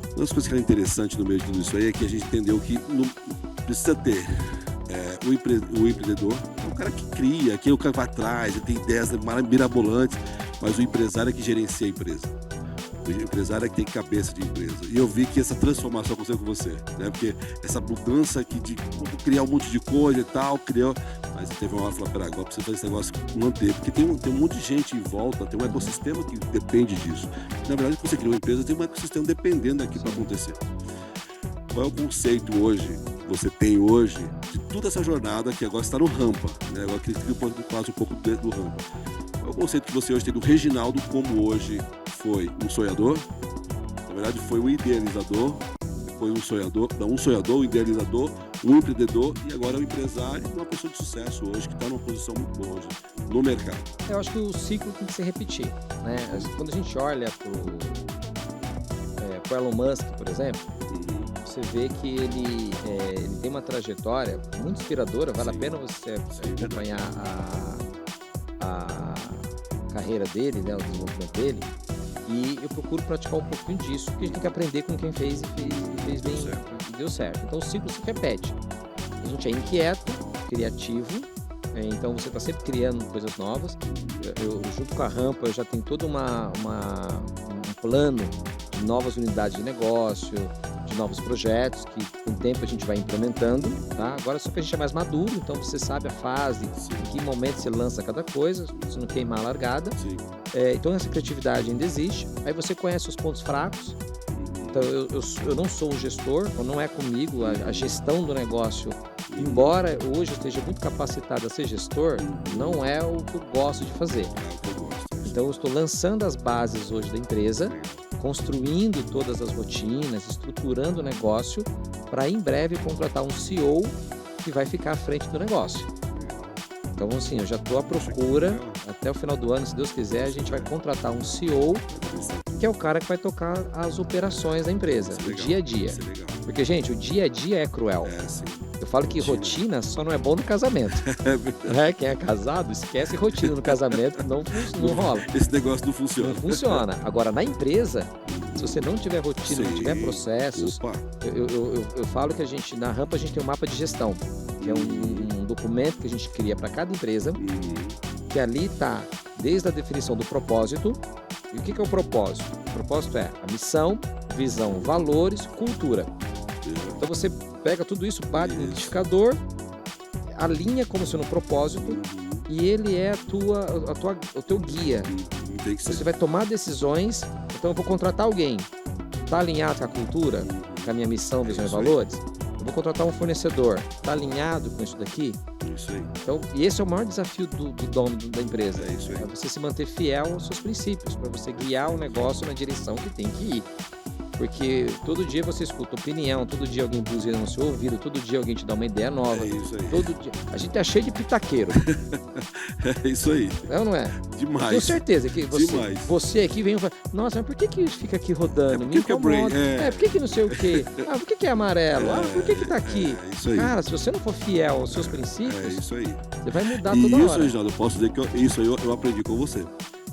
Uma das coisas que é interessante no meio de tudo isso aí é que a gente entendeu que não precisa ter o empreendedor, é o cara que cria, que é o cara que vai atrás, ele tem ideias mirabolantes, mas o empresário é que gerencia a empresa. O empresário é que tem cabeça de empresa. E eu vi que essa transformação aconteceu com você, né? Porque essa mudança aqui de criar um monte de coisa e tal, criou... Mas teve uma hora que falou, pera, agora precisa fazer esse negócio manter. Porque tem um monte de gente em volta, tem um ecossistema que depende disso. Na verdade, quando você cria uma empresa, tem um ecossistema dependendo aqui para acontecer. Qual é o conceito hoje, que você tem hoje, de toda essa jornada que agora está no rampa, né? Agora que quase um pouco dentro do rampa. Qual é o conceito que você hoje tem do Reginaldo como hoje foi um sonhador? Na verdade, foi um idealizador, foi um sonhador, não, um sonhador, um idealizador, um empreendedor e agora é um empresário e uma pessoa de sucesso hoje, que está numa posição muito boa hoje no mercado. Eu acho que o ciclo tem que se repetir, né? Quando a gente olha pro Elon Musk, por exemplo, você vê que ele tem uma trajetória muito inspiradora, vale a pena você acompanhar a carreira dele, né, o desenvolvimento dele, e eu procuro praticar um pouquinho disso, porque a gente tem que aprender com quem fez e fez bem e deu certo. Então o ciclo se repete. A gente é inquieto, criativo, então você está sempre criando coisas novas. Eu junto com a Rampa, eu já tenho todo um plano de novas unidades de negócio, de novos projetos que com o tempo a gente vai implementando, tá? Agora só que a gente é mais maduro, então você sabe a fase, em que momento você lança cada coisa, você não queimar a largada. Então essa criatividade ainda existe. Aí você conhece os pontos fracos. Então eu não sou o gestor, então não é comigo a gestão do negócio. Embora hoje eu esteja muito capacitado a ser gestor, não é o que eu gosto de fazer. Então eu estou lançando as bases hoje da empresa, construindo todas as rotinas, estruturando o negócio para em breve contratar um CEO que vai ficar à frente do negócio. Então assim, eu já estou à procura, até o final do ano, se Deus quiser, a gente vai contratar um CEO que é o cara que vai tocar as operações da empresa, o dia a dia. Porque, gente, o dia a dia é cruel. Eu falo que rotina só não é bom no casamento. Quem é casado, esquece rotina no casamento, não rola. Esse negócio não funciona. Não funciona. Agora, na empresa, se você não tiver rotina, não tiver processos... Eu falo que na Rampa a gente tem um mapa de gestão, que é um documento que a gente cria para cada empresa, que ali está desde a definição do propósito. E o que é o propósito? O propósito é a missão, visão, valores, cultura. Então você pega tudo isso, bate no liquidificador, alinha como sendo um propósito e ele é o teu guia. Você vai tomar decisões, então eu vou contratar alguém, está alinhado com a cultura, com a minha missão, visão e valores? Eu vou contratar um fornecedor, está alinhado com isso daqui? Isso aí. Então, e esse é o maior desafio do dono da empresa. É isso aí. É você se manter fiel aos seus princípios, para você guiar o negócio na direção que tem que ir. Porque todo dia você escuta opinião, todo dia alguém buzina no seu ouvido, todo dia alguém te dá uma ideia nova. É isso aí. Todo dia. A gente tá cheio de pitaqueiro. É isso aí. É ou não é? Demais. Tenho certeza que você aqui vem e fala, nossa, mas por que fica aqui rodando? Me incomoda. Por que não sei o quê? Por que é amarelo? Por que tá aqui? É isso aí. Cara, se você não for fiel aos seus princípios, é isso aí. Você vai mudar toda hora. E isso, Reginaldo, eu posso dizer que isso aí eu aprendi com você.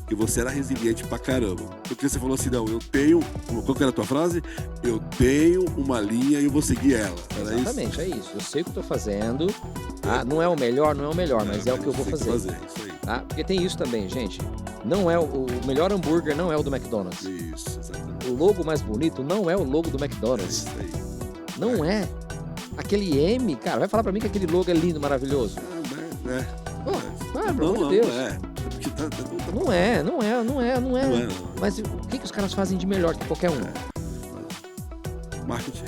Que você era resiliente pra caramba. Porque você falou assim, não, eu tenho... Qual que era a tua frase? Eu tenho uma linha e eu vou seguir ela. Era exatamente, é isso. Eu sei o que eu tô fazendo. Não é o melhor, mas é o que eu vou fazer. Isso aí. Porque tem isso também, gente. Não é o melhor hambúrguer não é o do McDonald's. Isso, exatamente. O logo mais bonito não é o logo do McDonald's. É isso aí. Não é. Aquele M, cara, vai falar pra mim que aquele logo é lindo, maravilhoso. Pelo amor de Deus. Não é. Mas o que os caras fazem de melhor que qualquer um? Marketing.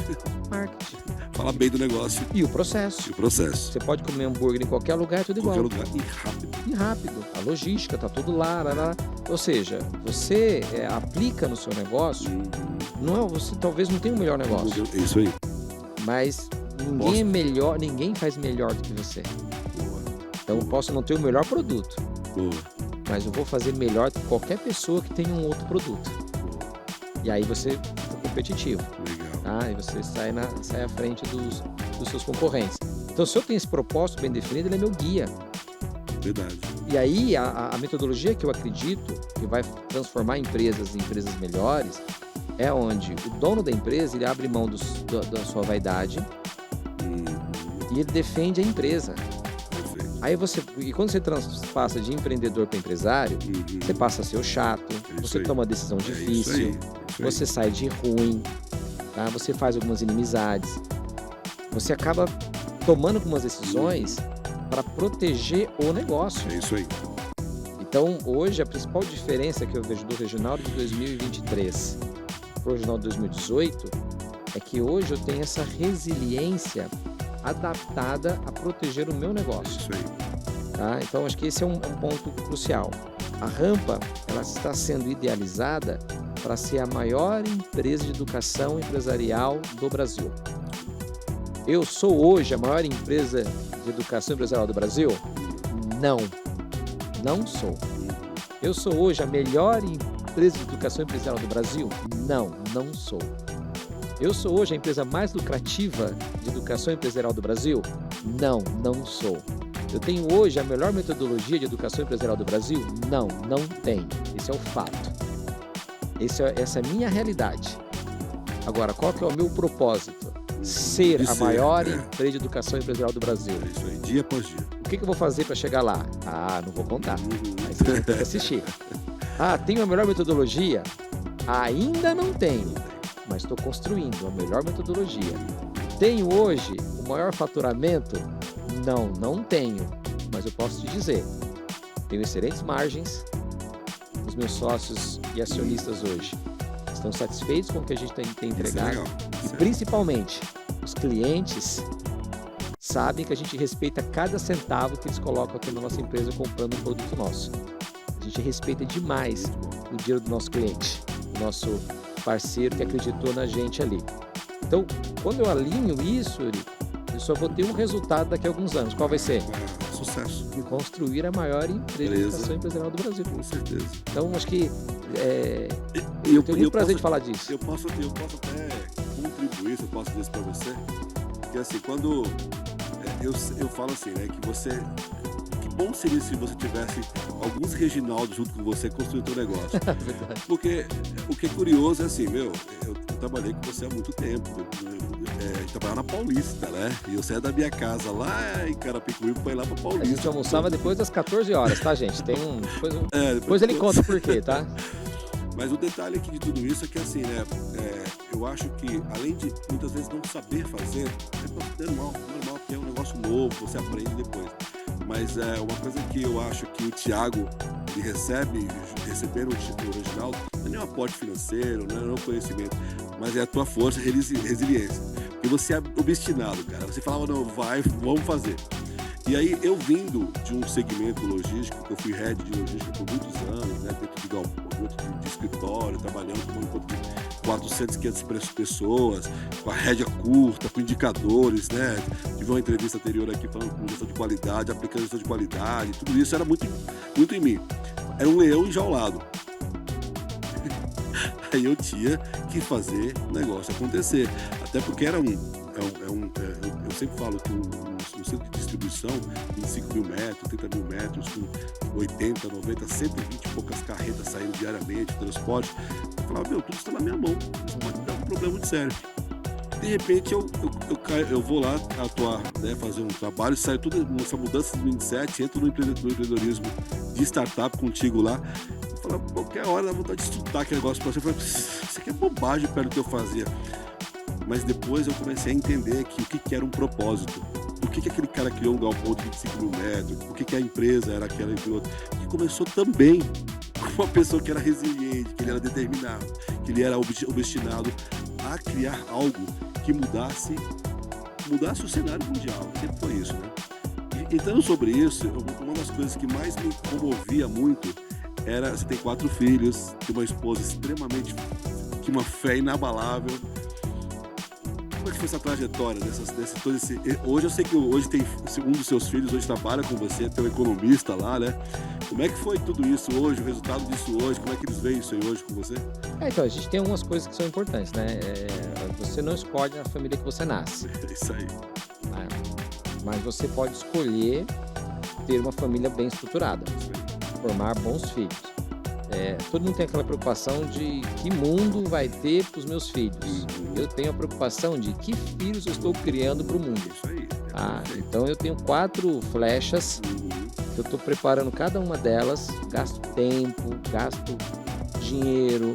Fala bem do negócio. E o processo. Você pode comer hambúrguer em qualquer lugar, é tudo igual. Qualquer lugar. E rápido. A logística, tá tudo lá. Ou seja, você aplica no seu negócio, você talvez não tenha o melhor negócio. É isso aí. Mas ninguém é melhor, ninguém faz melhor do que você. Então eu posso não ter o melhor produto. Mas eu vou fazer melhor que qualquer pessoa que tenha um outro produto. E aí você fica competitivo. Legal. E você sai à frente dos seus concorrentes. Então, se eu tenho esse propósito bem definido, ele é meu guia. Verdade. E aí, a metodologia que eu acredito que vai transformar empresas em empresas melhores é onde o dono da empresa ele abre mão da sua vaidade e ele defende a empresa. Aí e quando você passa de empreendedor para empresário, você passa a ser o chato, você toma uma decisão difícil. Isso aí. você sai de ruim, tá? Você faz algumas inimizades, você acaba tomando algumas decisões para proteger o negócio. É isso aí. Então, hoje, a principal diferença que eu vejo do Reginaldo de 2023 para o Reginaldo de 2018 é que hoje eu tenho essa resiliência adaptada a proteger o meu negócio. Isso aí. Tá? Então, acho que esse é um ponto crucial. A Rampa, ela está sendo idealizada para ser a maior empresa de educação empresarial do Brasil. Eu sou hoje a maior empresa de educação empresarial do Brasil? Não sou. Eu sou hoje a melhor empresa de educação empresarial do Brasil? Não sou. Eu sou hoje a empresa mais lucrativa de educação empresarial do Brasil? Não sou. Eu tenho hoje a melhor metodologia de educação empresarial do Brasil? Não tenho. Esse é o fato. Essa é a minha realidade. Agora, qual que é o meu propósito? Ser a maior empresa de educação empresarial do Brasil. É isso aí, dia após dia. O que eu vou fazer para chegar lá? Não vou contar. Aí você vai ter que assistir. Tenho a melhor metodologia? Ainda não tenho, mas estou construindo a melhor metodologia. Tenho hoje o maior faturamento? Não tenho, mas eu posso te dizer, tenho excelentes margens. Os meus sócios e acionistas hoje estão satisfeitos com o que a gente tem entregado. E principalmente, os clientes sabem que a gente respeita cada centavo que eles colocam aqui na nossa empresa comprando um produto nosso. A gente respeita demais o dinheiro do nosso cliente, do nosso parceiro que acreditou na gente ali. Então, quando eu alinho isso, Eurico, eu só vou ter um resultado daqui a alguns anos. Qual vai ser? Sucesso. E construir a maior empresa de educação empresarial do Brasil. Com certeza. Então, acho que eu tenho muito prazer de falar disso. Eu posso até contribuir, se eu posso dizer isso para você, porque assim, quando eu falo assim, né, que você... Que bom seria se você tivesse alguns Reginaldos junto com você construindo o teu negócio. Porque o que é curioso é assim, eu trabalhei com você há muito tempo. Trabalhava na Paulista, né? E eu saía da minha casa lá em Carapicuíba para ir lá pra Paulista. A gente almoçava depois das 14 horas, tá, gente? Tem um... Depois ele conta por quê, tá? Mas o detalhe aqui de tudo isso é que assim, né? Eu acho que, além de muitas vezes não saber fazer, é normal, porque é um negócio novo, você aprende depois. Mas uma coisa que eu acho que o Thiago ele recebendo o Reginaldo, não é nem um aporte financeiro, não é um conhecimento, mas é a tua força e resiliência. Porque você é obstinado, cara. Você falava, não, vamos fazer. E aí, eu vindo de um segmento logístico, que eu fui head de logística por muitos anos, né, dentro de escritório, trabalhando com um encontro de 400, 500 pessoas, com a rédea curta, com indicadores, né? Tive uma entrevista anterior aqui falando com gestão de qualidade, aplicando gestão de qualidade, tudo isso era muito em mim. Era um leão enjaulado. Aí eu tinha que fazer o negócio acontecer. Até porque era eu sempre falo que um centro de distribuição, 25 mil metros, 30 mil metros, com 80, 90, 120 e poucas carretas saindo diariamente, transporte. Eu falava, tudo está na minha mão, isso pode dar um problema muito sério. De repente eu vou lá atuar, né, fazer um trabalho, saio toda essa mudança de 2007, entro no empreendedorismo de startup contigo lá. Qualquer hora dá vontade de estudar aquele negócio pra você. Eu falei, isso aqui é bobagem perto do que eu fazia. Mas depois eu comecei a entender que o que era um propósito. Por que aquele cara criou um galpão de 25 mil metros? Por que a empresa era aquela e outra? Que começou também com uma pessoa que era resiliente, que ele era determinado, que ele era obstinado a criar algo que mudasse o cenário mundial. Sempre foi isso, né? E entrando sobre isso, uma das coisas que mais me comovia muito era, você tem 4 filhos, tem uma esposa extremamente, que uma fé inabalável. Como é que foi essa trajetória todo esse... Hoje eu sei que hoje tem um dos seus filhos, hoje trabalha com você, é teu economista lá, né? Como é que foi tudo isso hoje, o resultado disso hoje, como é que eles veem isso aí hoje com você? Então, a gente tem algumas coisas que são importantes, né? Você não escolhe a família que você nasce. É isso aí. Mas você pode escolher ter uma família bem estruturada, formar bons filhos. Todo mundo tem aquela preocupação de que mundo vai ter para os meus filhos. Eu tenho a preocupação de que filhos eu estou criando para o mundo. Isso aí. Então eu tenho 4 flechas que eu estou preparando cada uma delas, gasto tempo, gasto dinheiro,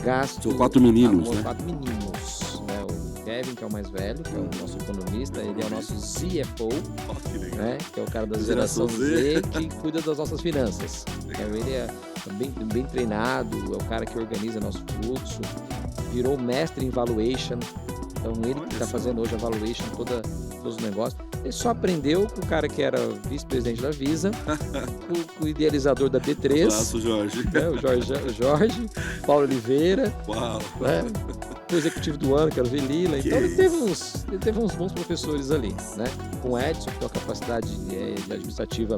gasto... São 4 meninos, né? 4 meninos, né? O Kevin, que é o mais velho, que é o nosso economista, ele é o nosso CFO, Que legal. né? Que é o cara da Geração geração Z, que cuida das nossas finanças. Então ele é bem treinado, é o cara que organiza nosso fluxo, virou mestre em valuation, então ele que está fazendo hoje a valuation, todos os negócios. Ele só aprendeu com o cara que era vice-presidente da Visa, com o idealizador da B3, Abraço, Jorge. né, o Jorge, Paulo Oliveira, Uau. né, o executivo do ano, que era o Velila. Então ele teve uns bons professores ali, né? Com o Edson, que tem uma capacidade administrativa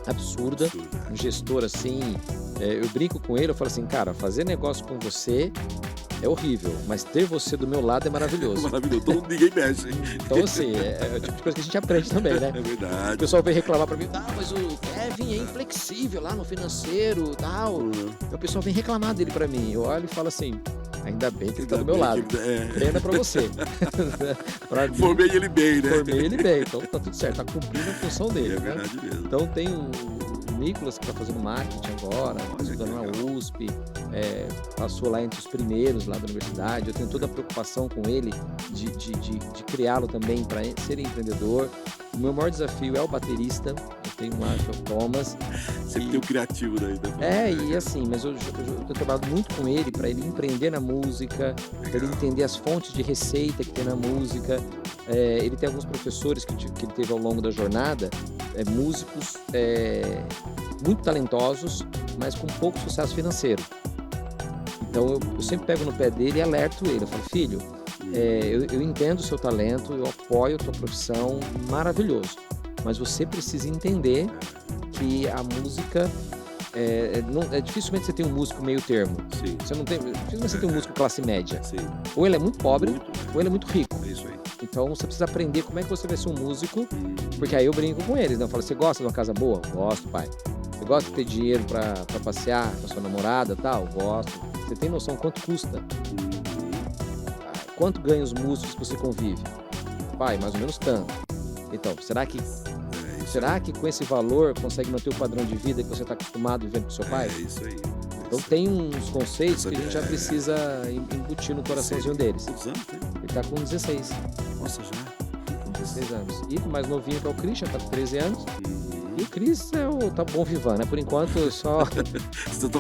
absurda, um gestor assim. Eu brinco com ele, eu falo assim, cara, fazer negócio com você é horrível, mas ter você do meu lado é maravilhoso. Maravilhoso, ninguém mexe. Então, assim, é o tipo de coisa que a gente aprende também, né? É verdade. O pessoal vem reclamar pra mim, mas o Kevin é inflexível lá no financeiro e tal. E o pessoal vem reclamar dele pra mim. Eu olho e falo assim, ainda bem que ele tá do meu lado. Pena pra você. Pra mim, formei ele bem, né? Formei ele bem, então tá tudo certo, tá cumprindo a função dele. É verdade, né? Mesmo. Então tem o Nicolas, que tá fazendo marketing agora, tá estudando na USP, passou lá entre os primeiros lá da universidade. Eu tenho toda a preocupação com ele de criá-lo também para ser empreendedor. O meu maior desafio é o baterista, eu tenho lá, que é o Thomas. Sempre tem o criativo daí. E assim, mas eu tenho trabalhado muito com ele para ele empreender na música, para ele entender as fontes de receita que tem na música. Ele tem alguns professores que ele teve ao longo da jornada, músicos muito talentosos, mas com pouco sucesso financeiro. Então eu sempre pego no pé dele e alerto ele. Eu falo, filho, eu entendo o seu talento, eu apoio a tua profissão, maravilhoso. Mas você precisa entender que a música... dificilmente você tem um músico meio termo. Sim. Dificilmente você tem um músico classe média. Sim. Ou ele é muito pobre, ou ele é muito rico. É isso aí. Então você precisa aprender como é que você vai ser um músico, porque aí eu brinco com eles, né? Eu falo, você gosta de uma casa boa? Gosto, pai. Você gosta de ter dinheiro pra passear com a sua namorada e tal? Gosto. Você tem noção quanto custa? Quanto ganham os músicos que você convive? Pai, mais ou menos tanto. Então, será que com esse valor consegue manter o padrão de vida que você está acostumado vivendo com seu pai? É isso aí. Então tem uns conceitos que a gente já precisa embutir no coraçãozinho deles. Quantos anos tem? Ele está com 16. Nossa, já? Com 16 anos. E o mais novinho que é o Christian, está com 13 anos. E o Cris tá bom vivando, né? Por enquanto, só... Você tá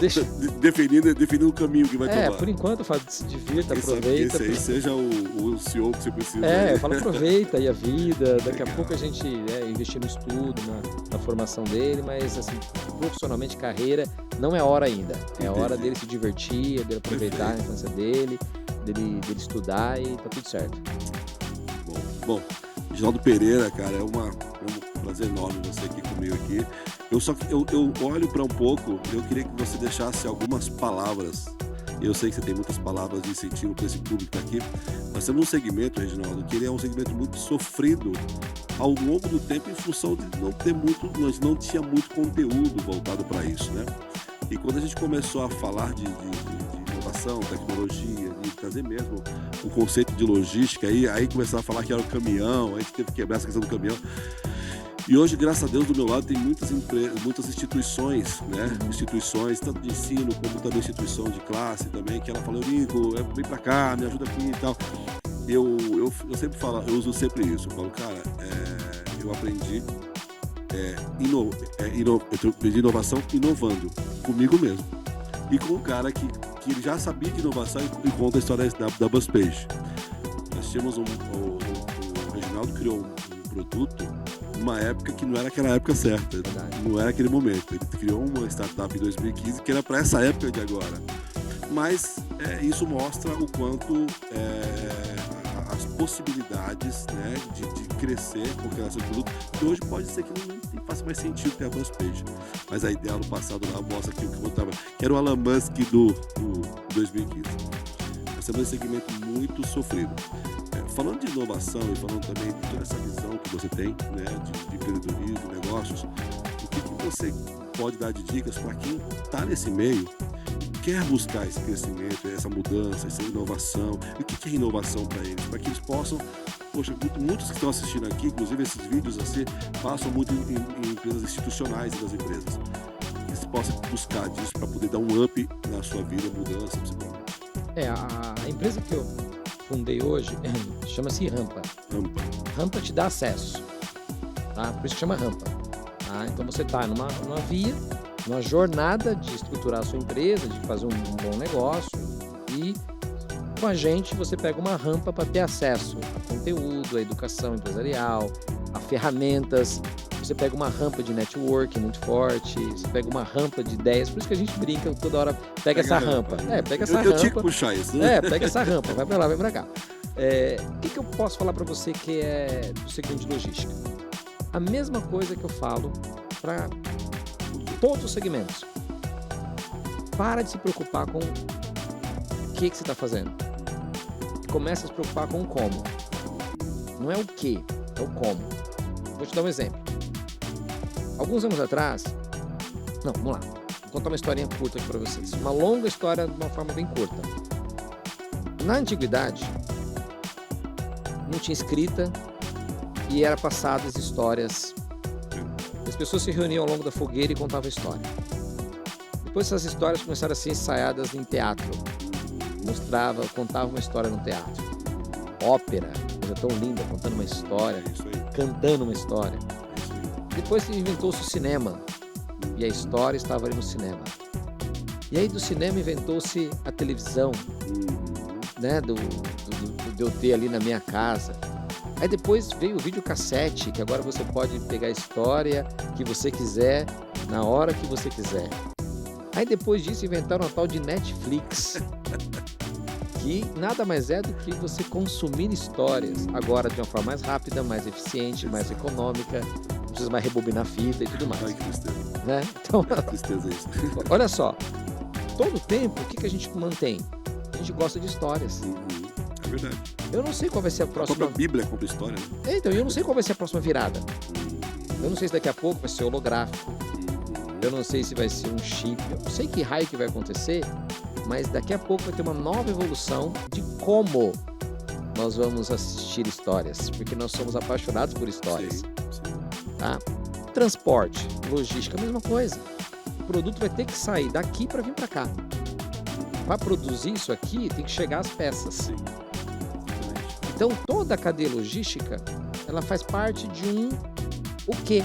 definindo o caminho que vai tomar. Por enquanto, eu falo, se divirta, aproveita. Esse aí seja o CEO que você precisa. Eu falo, aproveita aí a vida. Daqui a pouco a gente investir no estudo, na formação dele, mas, assim, profissionalmente, carreira, não é hora ainda. É hora dele se divertir, dele aproveitar a infância dele estudar e tá tudo certo. Bom, Reginaldo Pereira, cara, é um prazer enorme você aqui comigo aqui. Eu olho para um pouco, eu queria que você deixasse algumas palavras. Eu sei que você tem muitas palavras de incentivo para esse público que tá aqui. Nós temos um segmento, Reginaldo, que ele é um segmento muito sofrido ao longo do tempo em função de nós não tinha muito conteúdo voltado para isso, né? E quando a gente começou a falar de inovação, tecnologia, de trazer mesmo o conceito de logística, aí começaram a falar que era o caminhão, aí a gente teve que quebrar essa questão do caminhão. E hoje, graças a Deus, do meu lado tem muitas instituições, né? Instituições, tanto de ensino como também instituição de classe também, que ela fala, Eurico, vem pra cá, me ajuda aqui e tal. Eu sempre falo, eu uso sempre isso. Eu falo, cara, eu aprendi inovação inovando comigo mesmo. E com um cara que ele já sabia de inovação e conta a história da BuzzPage. Nós tínhamos o Reginaldo criou um produto numa época que não era aquela época certa, não era aquele momento. Ele criou uma startup em 2015 que era para essa época de agora. Mas isso mostra o quanto as possibilidades, né, de crescer com relação ao produto, que hoje pode ser que não faça mais sentido ter a BuzzPage. Mas a ideia no passado lá mostra que que era o Elon Musk do 2015. Nós temos um segmento muito sofrido. Falando de inovação e falando também de toda essa visão que você tem, né, de empreendedorismo, de negócios, o que você pode dar de dicas para quem está nesse meio e quer buscar esse crescimento, essa mudança, essa inovação? E o que é inovação para eles? Para que eles possam... Poxa, muitos que estão assistindo aqui, inclusive esses vídeos assim, passam muito em empresas institucionais e das empresas. Que você possa buscar disso para poder dar um up na sua vida, mudança, principalmente. A empresa que eu fundei hoje chama-se Rampa. Rampa. Rampa te dá acesso, tá? Por isso que chama Rampa, tá? Então você está numa via, numa jornada de estruturar a sua empresa, de fazer um bom negócio, e com a gente você pega uma rampa para ter acesso a conteúdo, a educação empresarial, a ferramentas. Você pega uma rampa de networking muito forte, você pega uma rampa de ideias, por isso que a gente brinca toda hora, pega essa rampa. Pega essa rampa. Eu tinha que puxar isso, né? Pega essa rampa, vai pra lá, vai pra cá. O que eu posso falar para você que é do segmento de logística? A mesma coisa que eu falo para todos os segmentos. Para de se preocupar com o que você está fazendo. E começa a se preocupar com o como. Não é o que, é o como. Vou te dar um exemplo. Alguns anos atrás... Não, vamos lá. Vou contar uma historinha curta aqui para vocês. Uma longa história de uma forma bem curta. Na antiguidade, não tinha escrita e era passadas histórias. As pessoas se reuniam ao longo da fogueira e contavam história. Depois essas histórias começaram a ser ensaiadas em teatro. Contava uma história no teatro. Ópera, coisa tão linda, contando uma história, cantando uma história. Depois inventou-se o cinema, e a história estava ali no cinema. E aí do cinema inventou-se a televisão, né, de eu ter ali na minha casa. Aí depois veio o videocassete, que agora você pode pegar a história que você quiser, na hora que você quiser. Aí depois disso inventaram a tal de Netflix, que nada mais é do que você consumir histórias, agora de uma forma mais rápida, mais eficiente, mais econômica, não precisa mais rebobinar a fita e tudo mais. Ai, que tristeza. Né? Então, Que tristeza isso. olha só, todo tempo, o que a gente mantém? A gente gosta de histórias. É verdade. Eu não sei qual vai ser a A próxima... própria Bíblia conta história, né? Então, eu não sei qual vai ser a próxima virada. Eu não sei se daqui a pouco vai ser holográfico. Eu não sei se vai ser um chip. Eu não sei que raio que vai acontecer, mas daqui a pouco vai ter uma nova evolução de como nós vamos assistir histórias, porque nós somos apaixonados por histórias. Sim. Tá? Transporte, logística, a mesma coisa. O produto vai ter que sair daqui para vir para cá. Para produzir isso aqui, tem que chegar as peças. Sim. Então, toda a cadeia logística, ela faz parte de um o quê?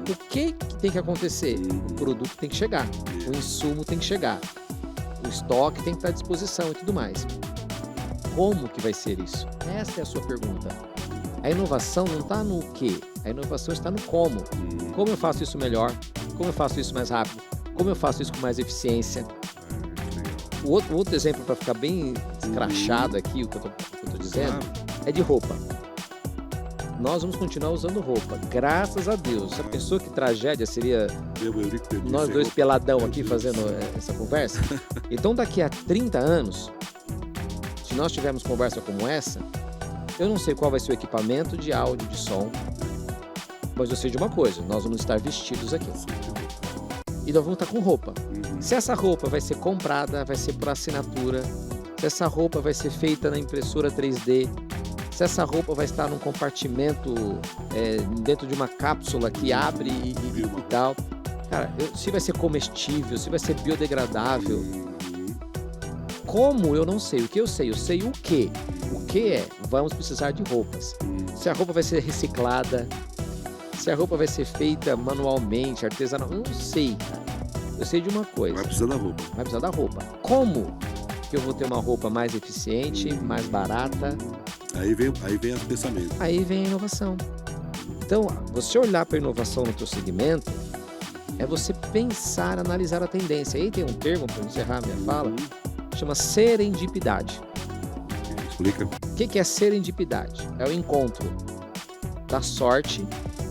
O que tem que acontecer? O produto tem que chegar, o insumo tem que chegar, o estoque tem que estar à disposição e tudo mais. Como que vai ser isso? Essa é a sua pergunta. A inovação não está no quê? A inovação está no como. Como eu faço isso melhor? Como eu faço isso mais rápido? Como eu faço isso com mais eficiência? O outro exemplo, para ficar bem escrachado aqui, o que eu tô dizendo, é de roupa. Nós vamos continuar usando roupa, graças a Deus. Já pensou que tragédia seria nós dois peladão aqui fazendo essa conversa? Então, daqui a 30 anos, se nós tivermos conversa como essa, eu não sei qual vai ser o equipamento de áudio, de som, mas eu sei de uma coisa, nós vamos estar vestidos aqui. E nós vamos estar com roupa. Se essa roupa vai ser comprada, vai ser por assinatura, se essa roupa vai ser feita na impressora 3D, se essa roupa vai estar num compartimento dentro de uma cápsula que abre e tal. Cara, se vai ser comestível, se vai ser biodegradável. Como, eu não sei. O que eu sei? Eu sei o que. O que é? Vamos precisar de roupas. Se a roupa vai ser reciclada, se a roupa vai ser feita manualmente, artesanal, eu não sei, cara. Eu sei de uma coisa. Vai precisar da roupa. Vai precisar da roupa. Como que eu vou ter uma roupa mais eficiente, mais barata? Aí vem o pensamento. Aí vem a inovação. Então, você olhar para a inovação no teu segmento é você pensar, analisar a tendência. Aí tem um termo, para encerrar a minha fala, chama serendipidade. Explica. O que é serendipidade? É o encontro da sorte,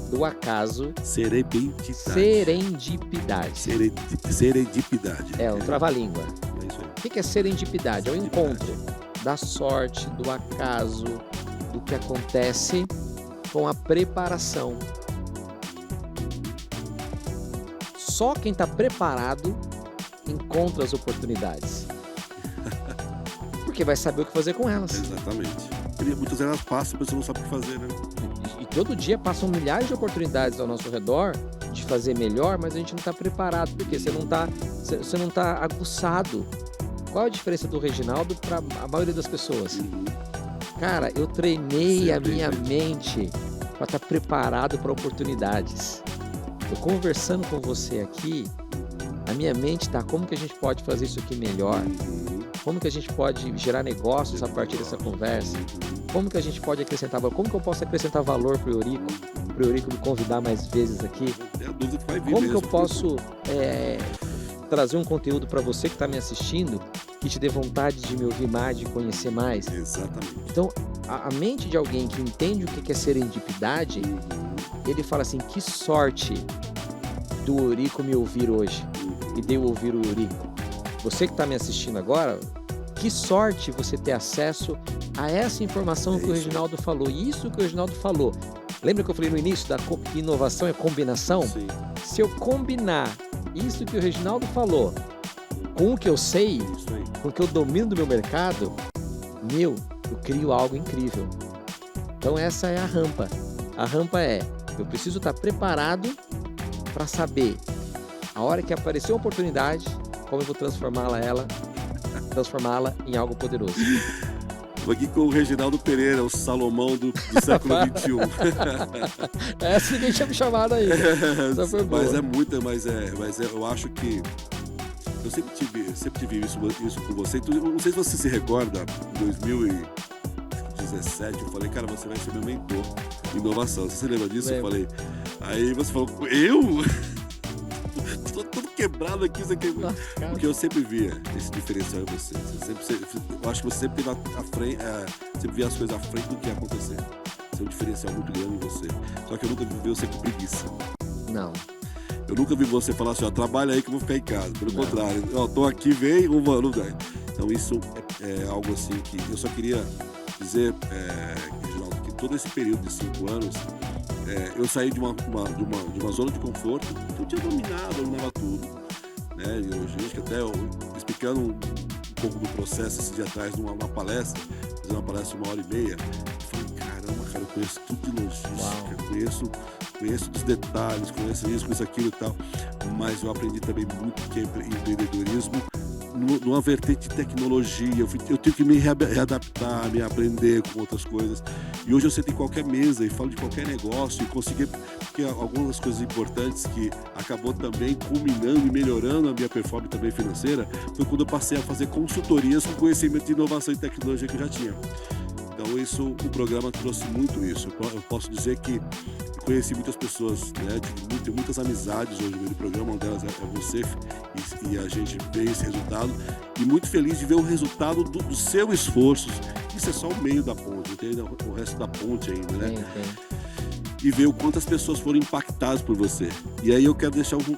do acaso. Serendipidade. Serendipidade. É o trava-língua. É isso aí. O que é serendipidade? É o encontro da sorte, do acaso, do que acontece com a preparação. Só quem está preparado encontra as oportunidades. Porque vai saber o que fazer com elas. Exatamente. E muitas vezes elas passam, a pessoa não sabe o que fazer, né? E todo dia passam milhares de oportunidades ao nosso redor de fazer melhor, mas a gente não está preparado, porque você não está aguçado. Qual a diferença do Reginaldo para a maioria das pessoas? Uhum. Cara, eu treinei a Sempre, minha né? mente para estar preparado para oportunidades. Eu conversando com você aqui, a minha mente tá, como que a gente pode fazer isso aqui melhor? Uhum. Como que a gente pode gerar negócios a partir dessa conversa? Como que a gente pode acrescentar valor? Como que eu posso acrescentar valor para o Eurico me convidar mais vezes aqui? É a dúvida que vai vir Como que mesmo. eu posso trazer um conteúdo para você que está me assistindo, que te dê vontade de me ouvir mais, de conhecer mais? Exatamente. Então, a mente de alguém que entende o que é serendipidade, ele fala assim, que sorte do Eurico me ouvir hoje e de eu ouvir o Eurico. Você que está me assistindo agora, que sorte você ter acesso a essa informação que o Reginaldo falou. E isso que o Reginaldo falou. Lembra que eu falei no início que inovação é combinação? Sim. Se eu combinar isso que o Reginaldo falou com o que eu sei, Isso aí. com o que eu domino do meu mercado, eu crio algo incrível. Então essa é a rampa. A rampa é, eu preciso estar preparado para saber a hora que aparecer uma oportunidade, como eu vou transformá-la em algo poderoso. Estou aqui com o Reginaldo Pereira, o Salomão do século XXI. Essa ninguém tinha me chamado aí. Essa foi boa. Eu acho que eu sempre tive isso com você. Não sei se você se recorda, em 2017, eu falei, cara, você vai ser meu mentor em inovação. Você se lembra disso? Lembro. Eu falei. Aí você falou, eu? Tô todo quebrado aqui, isso aqui. Porque eu sempre via esse diferencial em você. Eu acho que você sempre teve à frente, sempre via as coisas à frente do que ia acontecer. Isso é um diferencial muito grande em você. Só que eu nunca vi você com preguiça. Não. Eu nunca vi você falar assim, ó, trabalha aí que eu vou ficar em casa. Pelo contrário, ó, tô aqui, vem, vamos. Então isso é algo assim que eu só queria dizer, Reginaldo, que todo esse período de 5 anos, eu saí de uma zona de conforto que eu tinha dominava tudo, né? E hoje, acho que até explicando um pouco do processo esse dia atrás, numa palestra, fazer uma palestra de 1h30, eu falei, caramba, cara, eu conheço tudo de logística, conheço dos detalhes, conheço isso, aquilo e tal, mas eu aprendi também muito que é empreendedorismo numa vertente de tecnologia. Eu tive que me readaptar, me aprender com outras coisas. E hoje eu sento em qualquer mesa e falo de qualquer negócio e consegui, porque algumas coisas importantes que acabou também culminando e melhorando a minha performance também financeira, foi quando eu passei a fazer consultorias com conhecimento de inovação e tecnologia que eu já tinha. Então o programa trouxe muito isso. Eu posso dizer que conheci muitas pessoas, né? Tive muitas amizades hoje no programa, uma delas é você, e a gente vê esse resultado. E muito feliz de ver o resultado do seu esforço. Isso é só o meio da ponte, entende? O resto da ponte ainda, né? Tem. E ver o quanto as pessoas foram impactadas por você. E aí eu quero deixar algo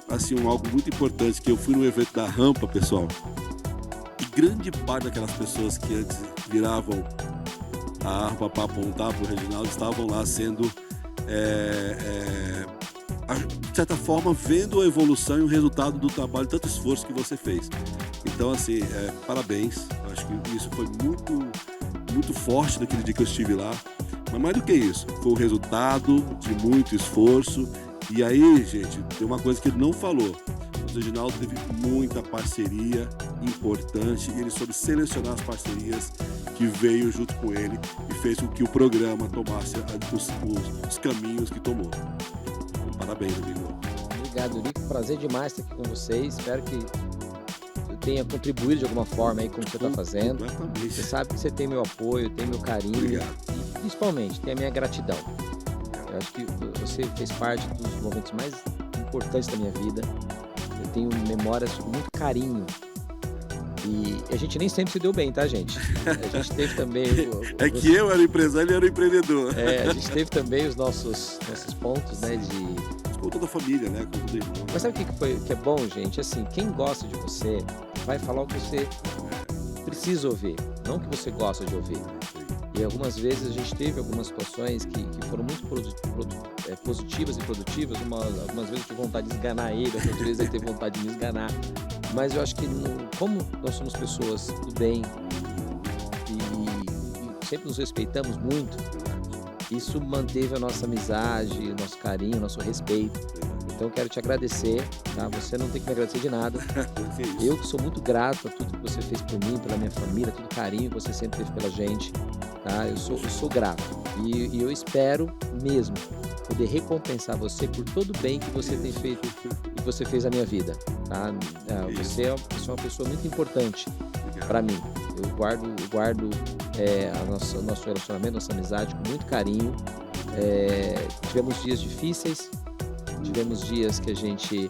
muito importante, que eu fui no evento da Rampa, pessoal, e grande parte daquelas pessoas que antes viravam a arma para apontar para o Reginaldo estavam lá sendo, de certa forma, vendo a evolução e o resultado do trabalho, tanto esforço que você fez. Então, assim, parabéns. Acho que isso foi muito, muito forte naquele dia que eu estive lá. Mas mais do que isso, foi o resultado de muito esforço. E aí, gente, tem uma coisa que ele não falou. O Reginaldo teve muita parceria importante e ele soube selecionar as parcerias que veio junto com ele e fez com que o programa tomasse os caminhos que tomou. Então, parabéns, amigo. Obrigado, Eurico. Prazer demais estar aqui com vocês. Espero que eu tenha contribuído de alguma forma aí com o que você está fazendo. Completamente. Você sabe que você tem meu apoio, tem meu carinho. Obrigado. E principalmente tem a minha gratidão. Eu acho que você fez parte dos momentos mais importantes da minha vida. Eu tenho memórias com muito carinho. E a gente nem sempre se deu bem, tá, gente? A gente teve também... que eu era empresário e ele era empreendedor. A gente teve também os nossos pontos, né, com toda a família, né, com todo irmão. Mas sabe o que é bom, gente? Assim, quem gosta de você vai falar o que você precisa ouvir, não o que você gosta de ouvir. E algumas vezes a gente teve algumas situações que foram muito positivas e produtivas. Algumas vezes eu tive vontade de esganar ele, outras vezes ele teve vontade de me esganar. Mas eu acho que, como nós somos pessoas do bem e sempre nos respeitamos muito, isso manteve a nossa amizade, nosso carinho, nosso respeito. Então eu quero te agradecer, tá? Você não tem que me agradecer de nada. Que isso. Eu que sou muito grato a tudo que você fez por mim, pela minha família, todo o carinho que você sempre teve pela gente, tá? Eu sou grato. E eu espero mesmo poder recompensar você por todo o bem que você tem feito e que você fez na minha vida, tá? Você é uma pessoa muito importante para mim. Eu guardo o nosso relacionamento, nossa amizade com muito carinho. Tivemos dias difíceis, tivemos dias que a gente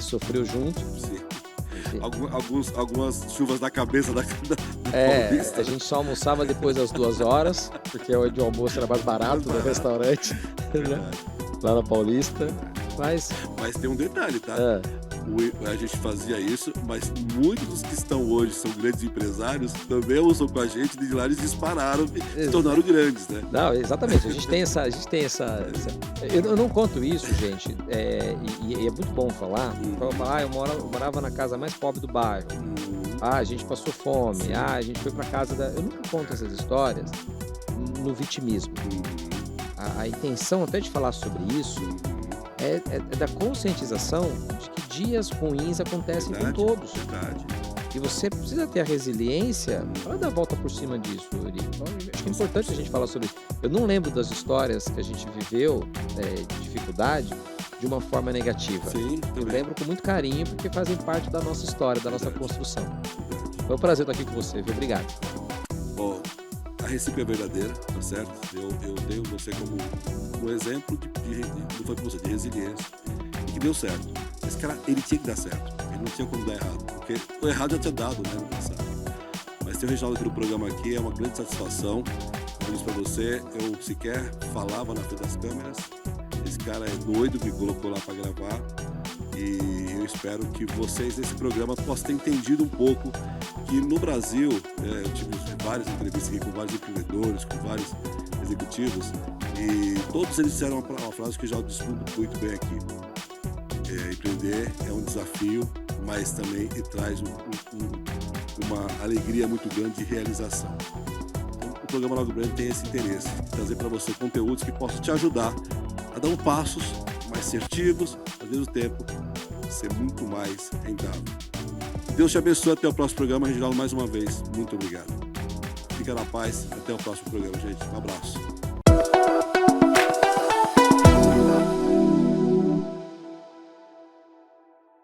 sofreu junto. Sim. Algumas chuvas na cabeça do Paulista. A gente só almoçava depois das 2 horas, porque o almoço era mais barato no restaurante, né? Lá na Paulista. Mas tem um detalhe, tá? A gente fazia isso, mas muitos dos que estão hoje, são grandes empresários, também usam com a gente, de lá eles dispararam e se tornaram grandes, né? Não, exatamente, a gente tem essa. Eu não conto isso, gente, e é muito bom falar. Eu morava na casa mais pobre do bairro. A gente passou fome. A gente foi pra casa da... Eu nunca conto essas histórias no vitimismo. A intenção até de falar sobre isso é da conscientização de que dias ruins acontecem com todos. Verdade. E você precisa ter a resiliência para dar a volta por cima disso, Yuri. Então, acho que é importante a gente falar sobre isso. Eu não lembro das histórias que a gente viveu, de dificuldade, de uma forma negativa. Sim, eu lembro com muito carinho, porque fazem parte da nossa história, da nossa construção. Foi um prazer estar aqui com você, viu? Obrigado. Bom, a recíproca é verdadeira, tá certo? Eu tenho você como um exemplo de resiliência e que deu certo. Esse cara, ele tinha que dar certo. Ele não tinha como dar errado, porque o errado já tinha dado, né, no passado. Mas ter o Reginaldo aqui no programa aqui é uma grande satisfação. Eu disse pra você, eu sequer falava na frente das câmeras. Esse cara é doido, me colocou lá para gravar. E eu espero que vocês nesse programa possam ter entendido um pouco que no Brasil, eu tive várias entrevistas aqui com vários empreendedores, com vários executivos, e todos eles disseram uma frase que eu já discuto muito bem aqui. Empreender é um desafio, mas também traz uma alegria muito grande de realização. Então, o programa Logo Brand tem esse interesse, de trazer para você conteúdos que possam te ajudar a dar passos mais assertivos, ao mesmo tempo ser muito mais rentável. Deus te abençoe, até o próximo programa. Reginaldo, mais uma vez, muito obrigado. Fica na paz, até o próximo programa, gente. Um abraço.